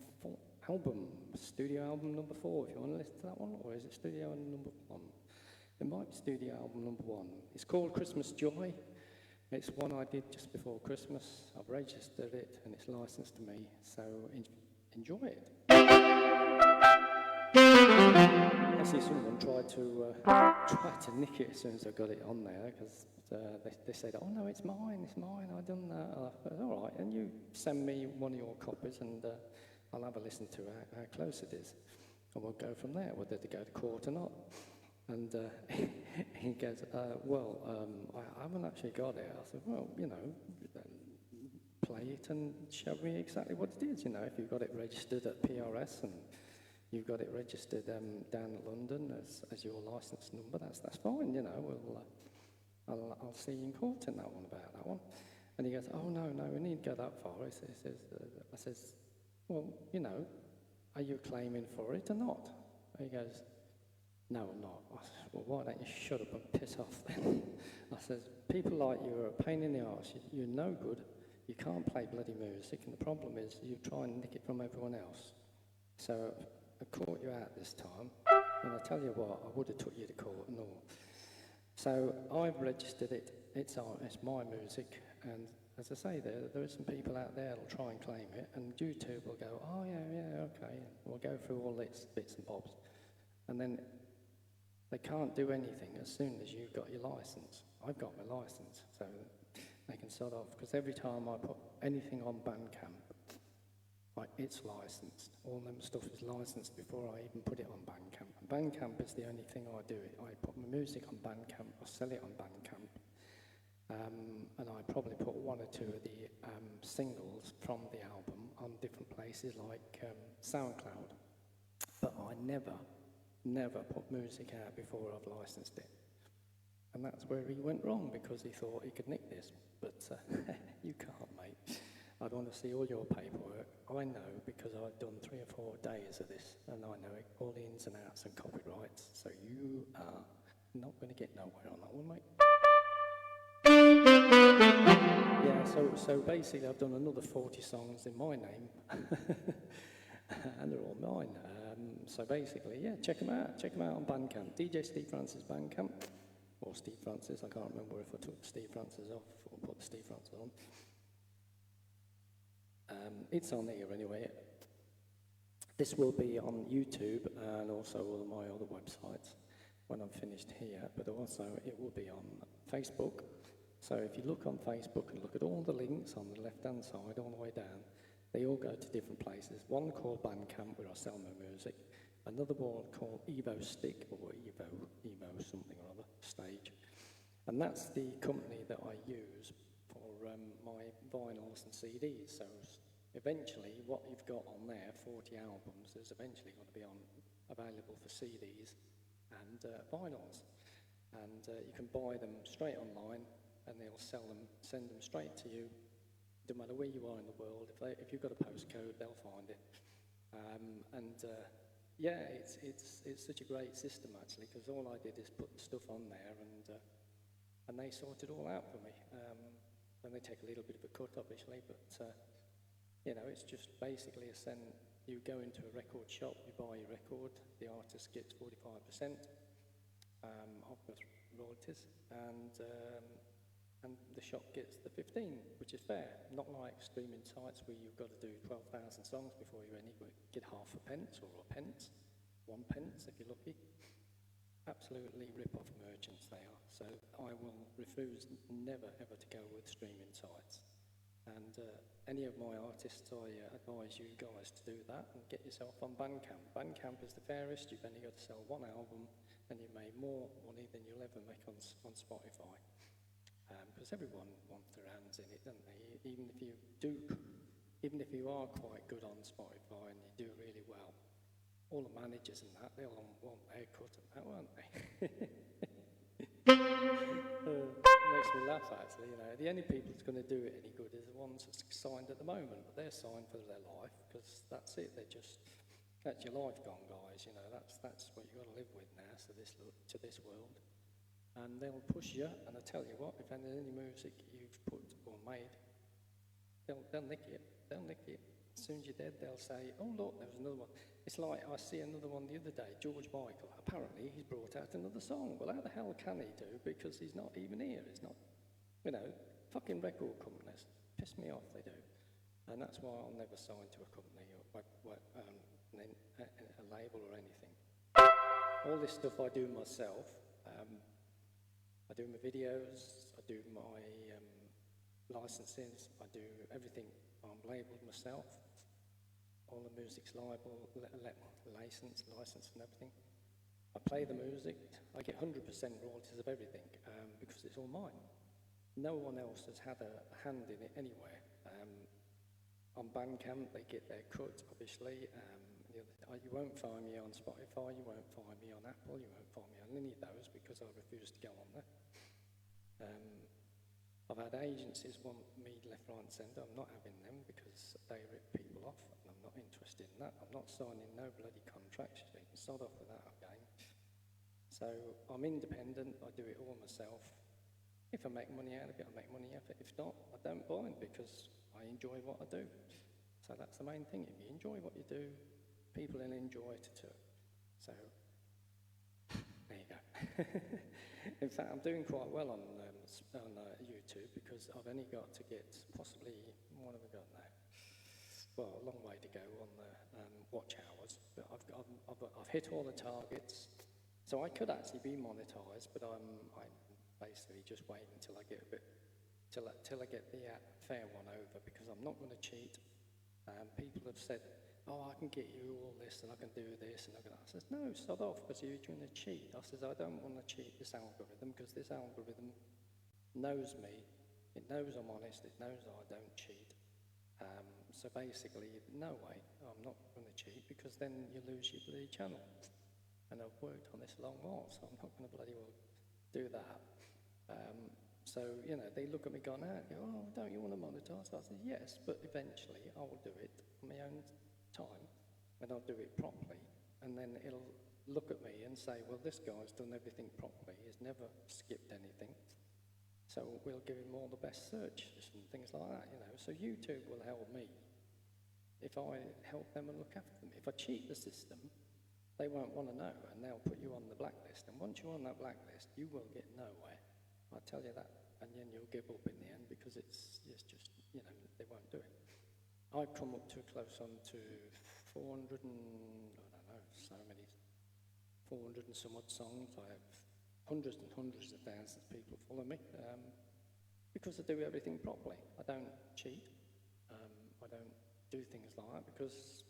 album, studio album number 4, if you want to listen to that one, or is it studio number 1? It might be studio album number 1. It's called Christmas Joy. It's one I did just before Christmas. I've registered it and it's licensed to me, so enjoy it. I see someone tried to nick it as soon as I got it on there, because they said, "Oh no, it's mine, I've done that." I thought, all right, and you send me one of your copies and I'll have a listen to how close it is. And we'll go from there, whether to go to court or not. And he goes, I haven't actually got it. I said, well, you know, play it and show me exactly what it is. You know, if you've got it registered at PRS and you've got it registered down at London as your license number, that's fine. You know, I'll see you in court in that one about that one. And he goes, oh no, we need to go that far. I says, well, you know, are you claiming for it or not? And he goes, no, I'm not. I said, well, why don't you shut up and piss off then? I says, people like you are a pain in the arse. You're no good. You can't play bloody music, and the problem is you try and nick it from everyone else. So I caught you out this time, and I tell you what, I would have took you to court and all. So I've registered it. It's my music, and as I say, there are some people out there that'll try and claim it, and YouTube will go, oh yeah, okay, and we'll go through all these bits and bobs, and then they can't do anything as soon as you've got your license. I've got my license, so they can sort off, because every time I put anything on BANDCAMP, it's licensed. All them stuff is licensed before I even put it on BANDCAMP. And BANDCAMP is the only thing I do. I put my music on BANDCAMP, I sell it on BANDCAMP, and I probably put one or two of the singles from the album on different places like SOUNDCLOUD. But I never put music out before I've licensed it. And that's where he went wrong, because he thought he could nick this. But you can't, mate. I'd want to see all your paperwork. I know, because I've done 3 or 4 days of this, and I know all the ins and outs and copyrights. So you are not going to get nowhere on that one, mate. Yeah, so basically I've done another 40 songs in my name, and they're all mine. So basically, yeah, check them out on BANDCAMP. DJ Steve Francis BANDCAMP, or Steve Francis, I can't remember if I took Steve Francis off or put Steve Francis on. It's on here anyway. This will be on YouTube and also all my other websites when I'm finished here, but also it will be on Facebook. So if you look on Facebook and look at all the links on the left-hand side all the way down, they all go to different places. One called BANDCAMP, where I sell my music. Another one called Evo Stick, or Evo something or other, stage. And that's the company that I use for my vinyls and CDs. So eventually, what you've got on there, 40 albums, is eventually going to be available for CDs and vinyls. And you can buy them straight online, and they'll sell them, send them straight to you. No matter where you are in the world, if you've got a postcode, they'll find it. Yeah, it's such a great system actually, because all I did is put the stuff on there, and they sort it all out for me. And they take a little bit of a cut, obviously, but you know, it's just basically you go into a record shop, you buy your record, the artist gets 45% of the royalties, and the shop gets the 15, which is fair. Not like streaming sites where you've got to do 12,000 songs before you get half a pence or a pence, 1 pence if you're lucky. Absolutely rip-off merchants they are. So I will refuse never ever to go with streaming sites. And any of my artists, I advise you guys to do that and get yourself on BANDCAMP. BANDCAMP is the fairest. You've only got to sell 1 album, and you make more money than you'll ever make on Spotify. Because everyone wants their hands in it, don't they? Even if you are quite good on Spotify and you do really well, all the managers and that, they'll want their cut and that, won't they? Makes me laugh actually, you know. The only people that's going to do it any good is the ones that's signed at the moment, but they're signed for their life, because that's it. That's your life gone, guys. You know, that's what you've got to live with now. So to this world. And they'll push you, and I tell you what, if any music you've put or made they'll nick it. They'll nick it. As soon as you're dead, they'll say, oh, look, there was another one. It's like I see another one the other day, George Michael. Apparently, he's brought out another song. Well, how the hell can he do? Because he's not even here. It's not, fucking record companies. Piss me off, they do. And that's why I'll never sign to a company or a label or anything. All this stuff I do myself. I do my videos, I do my licenses, I do everything. I'm labelled myself. All the music's licensed and everything. I play the music. I get 100% royalties of everything because it's all mine. No one else has had a hand in it anywhere. On BANDCAMP, they get their cut, obviously. You won't find me on Spotify, you won't find me on Apple, you won't find me on any of those because I refuse to go on there. I've had agencies want me left, right and centre. I'm not having them because they rip people off and I'm not interested in that. I'm not signing no bloody contracts, so you can start off with that again. So I'm independent, I do it all myself. If I make money out of it, I make money out of it. If not, I don't mind because I enjoy what I do. So that's the main thing. If you enjoy what you do, people will enjoy it too. So, there you go. In fact, I'm doing quite well on YouTube because I've only got to get possibly, what have I got now? Well, a long way to go on the watch hours, but I've hit all the targets. So I could actually be monetized, but I'm basically just waiting until I get a bit, till I get the fair one over because I'm not going to cheat. People have said, oh, I can get you all this and I can do this and I says, no, start off because you're going to cheat. I says, I don't want to cheat this algorithm because this algorithm knows me, it knows I'm honest, it knows I don't cheat. So basically, no way, I'm not going to cheat because then you lose your bloody channel. And I've worked on this a long while, so I'm not going to bloody well do that. So, they look at me going out, oh, don't you want to monetize? I said, yes, but eventually I will do it on my own time, and I'll do it properly, and then it'll look at me and say, well, this guy's done everything properly, he's never skipped anything, so we'll give him all the best searches and things like that, So YouTube will help me if I help them and look after them. If I cheat the system, they won't want to know, and they'll put you on the blacklist, and once you're on that blacklist, you will get nowhere. I tell you that, and then you'll give up in the end because it's just, they won't do it. I've come up too close on to 400 and, 400 and some odd songs. I have hundreds and hundreds of thousands of people follow me because I do everything properly. I don't cheat. I don't do things like that because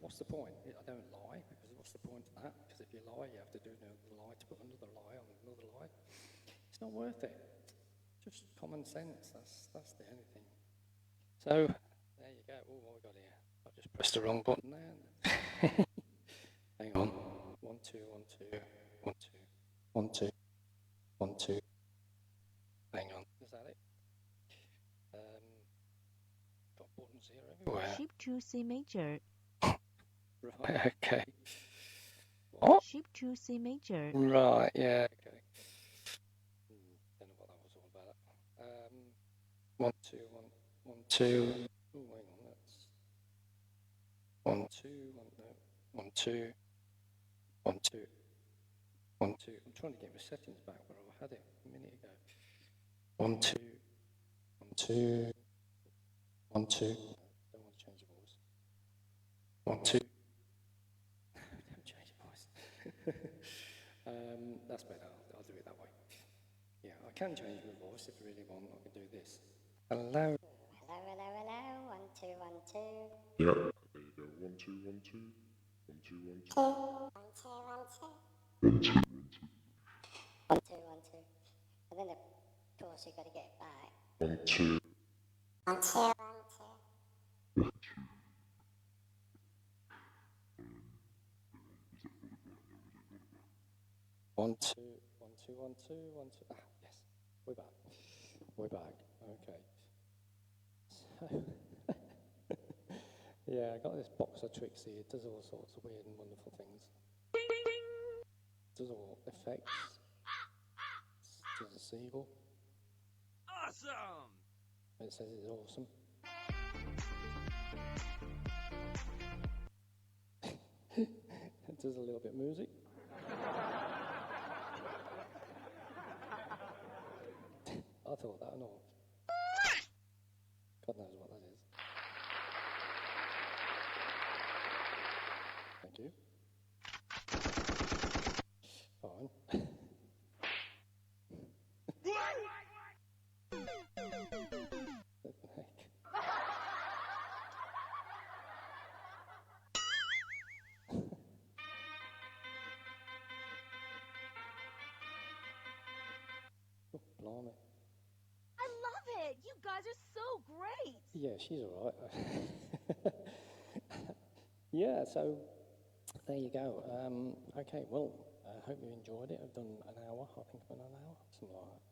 what's the point? I don't lie because what's the point of that? Because if you lie, you have to do another lie to put another lie on another lie. It's not worth it. Just common sense. That's the only thing. So there you go. Oh, what have we got here? I've just pressed the wrong button there. Hang on. 1 2 1 2 1 2 1 2 1 2. Hang on. Is that it? Got buttons here everywhere. Shift to C major. Right. Okay. What? Shift to C major. Right. Yeah. Okay. Don't know what that was all about. 1 2 1 1 2. Oh, hang on. That's 1 2 1 no 1 2 1 2 1 2. I'm trying to get my settings back where I had it a minute ago. 1 2 1 2 1 2. Don't want to change the voice. 1 2. Don't change the voice. That's better. I'll do it that way. Yeah, I can change my voice if I really want. I can do this. Hello. Hello, hello, hello. 1 2 1 2. Yeah, there you go. 1 2 1 2 1 2 1 2 1 2 1 2 1 2 1 2. And then of course you've got to get it back. 1 2 1 2 1 2. 1 2 1 2 1 2 1 2. Ah, yes, we're back. We're back. Okay. So, yeah, I got this box of tricks here. It does all sorts of weird and wonderful things. It does all effects. It does a seagull. Awesome! It says it's awesome. It does a little bit of music. I thought that, no. God knows what that is. Thank you. Fine. What the heck? Oh, blimey. I love it. You guys are so great. Yeah, she's all right. Yeah, so there you go. Okay, well, I hope you enjoyed it. I've done an hour, I think about an hour, something like that.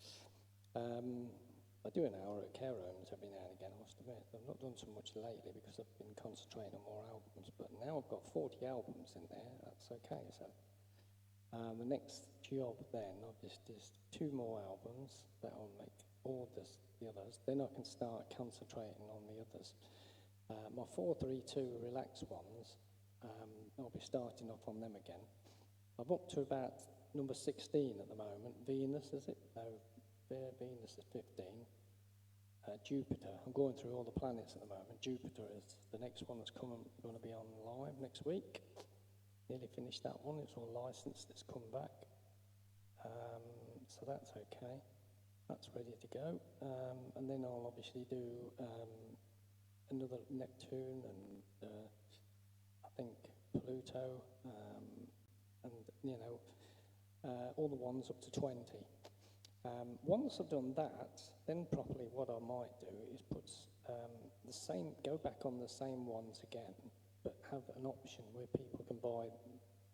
I do an hour at care homes every now and again, I must admit. I've not done so much lately because I've been concentrating on more albums, but now I've got 40 albums in there, that's okay. So the next job then, obviously, is 2 more albums that I'll make all the others. Then I can start concentrating on the others. My 432 relax ones, I'll be starting off on them again. I'm up to about number 16 at the moment. Venus, is it? No, Venus is 15. Jupiter, I'm going through all the planets at the moment. Jupiter is the next one that's going to be on live next week. Nearly finished that one. It's all licensed. It's come back. So that's okay. That's ready to go. And then I'll obviously do another Neptune and I think Pluto and, you know, all the ones up to 20. Once I've done that, then probably what I might do is put go back on the same ones again, but have an option where people can buy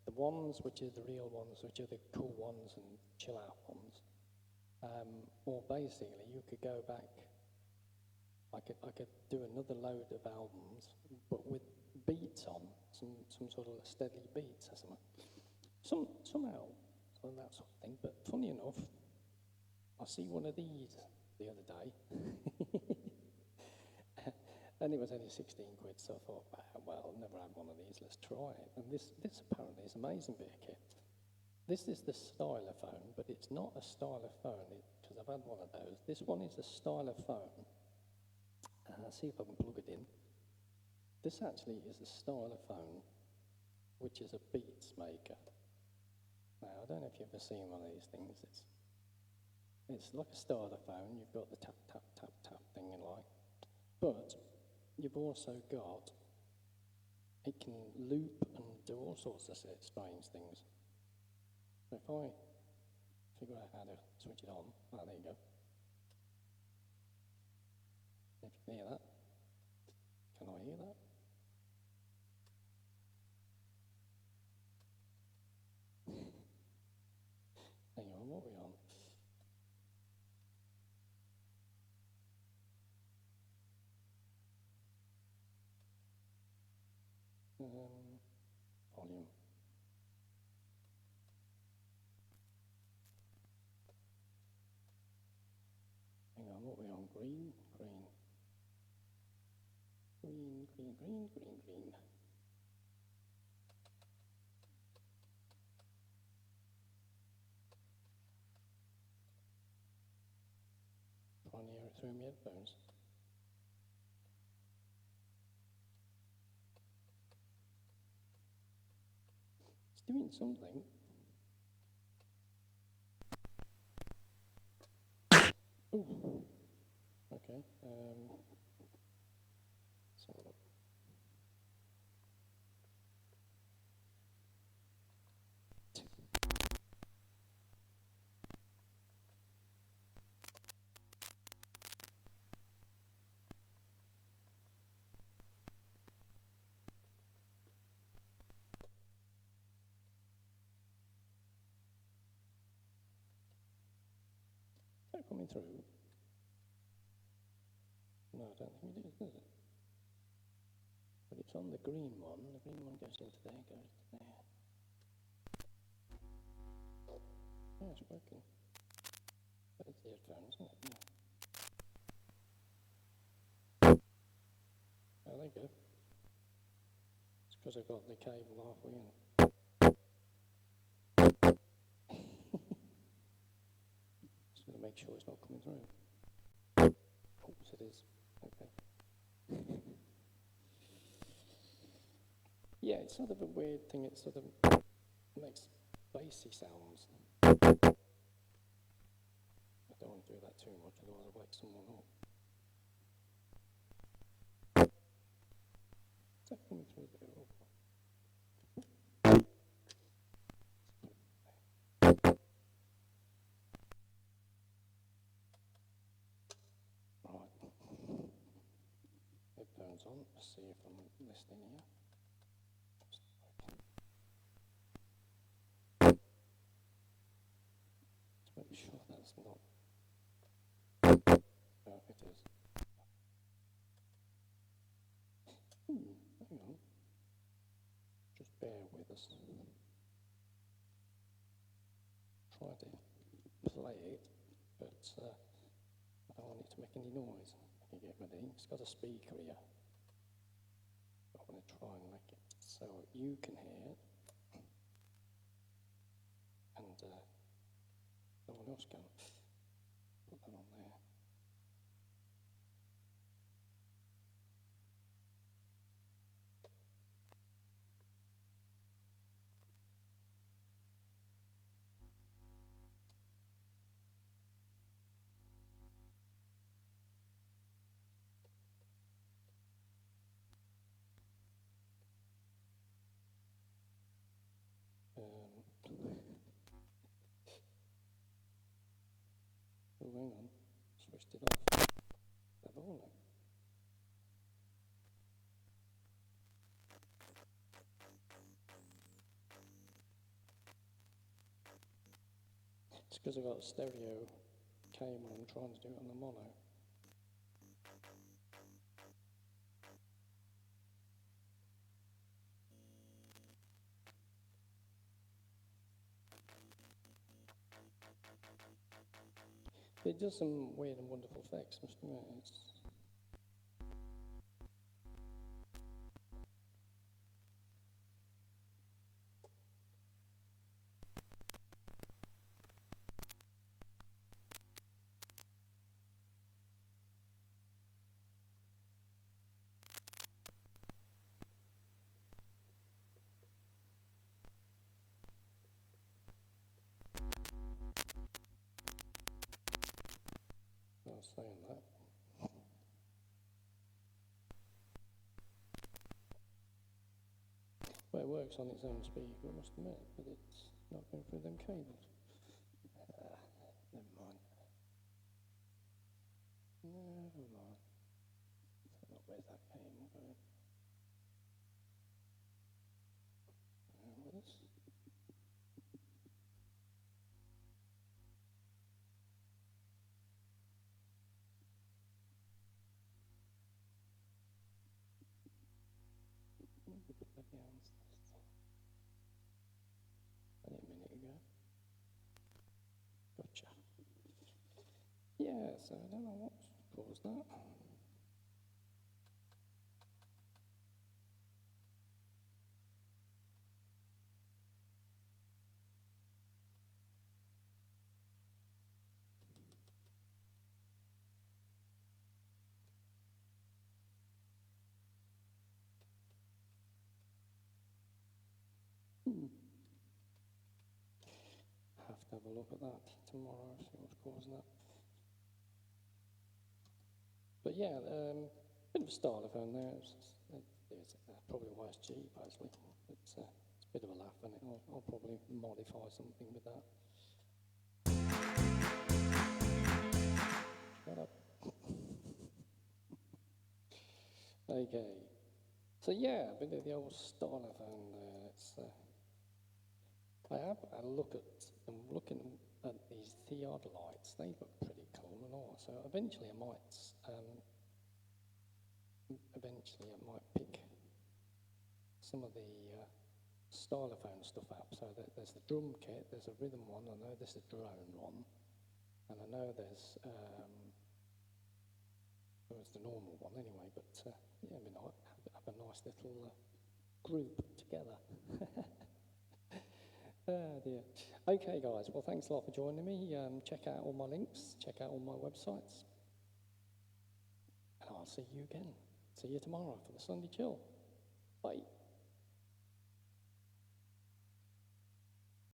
the ones which are the real ones, which are the cool ones and chill out ones. Or basically, you could go back. I could do another load of albums, but with beats on, some sort of steady beats or something. Somehow, so that sort of thing. But funny enough, I see one of these the other day, and it was only 16 quid. So I thought, well, I've never had one of these. Let's try it. And this apparently is an amazing bit of kit. This is the stylophone, but it's not a stylophone because I've had one of those. This one is a stylophone. See if I can plug it in. This actually is a stylophone, which is a beats maker. Now, I don't know if you've ever seen one of these things. It's like a stylophone. You've got the tap, tap, tap, tap thing you like. But you've also got, it can loop and do all sorts of strange things. So if I figure out how to switch it on, there you go. If you can hear that, can I hear that? Hang on, what are we on? Volume. Hang on, what are we on? Green. Trying to hear it through my headphones. It's doing something. Ooh. Okay. So is that coming through? No, I don't think it is, does it? But it's on the green one. The green one goes into there, goes to there. Yeah, it's working. But it's the headphones, isn't it? Yeah. Oh, there you go. It's because I've got the cable halfway in. Just going to make sure it's not coming through. Oh, yes it is. Okay. Yeah, it's sort of a weird thing. It sort of makes bassy sounds. I don't want to do that too much, otherwise I'll wake someone up. Is that coming through there? Right. Headphones on. Let's see if I'm listening here. Let's make sure that's not. Oh, it is. Hang on. Just bear with us. Try to play it, but I don't want it to make any noise. You get ready. It's got a speaker here. I'm going to try and make it so you can hear it, and no one else can. Put that on there. Oh, hang on. Switched it off. That all now. It's because I've got a stereo cable. I'm trying to do it on the mono. It does some weird and wonderful effects, must admit. I was saying that. Well, it works on its own speaker, I must admit, but it's not going through them cables. Never mind. Never mind. Where's that cable going? With us? A minute ago. Gotcha. Yeah, so I don't know what's caused that. I have to have a look at that tomorrow, see what's causing that. But yeah, bit of a stylophone there. It's probably why it's cheap, actually. It's a bit of a laugh, and I'll probably modify something with that. Shut up. Okay. So yeah, a bit of the old stylophone there. It's I have a look at. I'm looking at these theodolites. They look pretty cool and all. So eventually I might pick some of the stylophone stuff up. So there's the drum kit, there's a rhythm one, I know there's a drone one, and I know there's the normal one anyway, but yeah, I mean, I have a nice little group together. Oh dear. Okay, guys. Well, thanks a lot for joining me. Check out all my links. Check out all my websites. And I'll see you again. See you tomorrow for the Sunday Chill. Bye.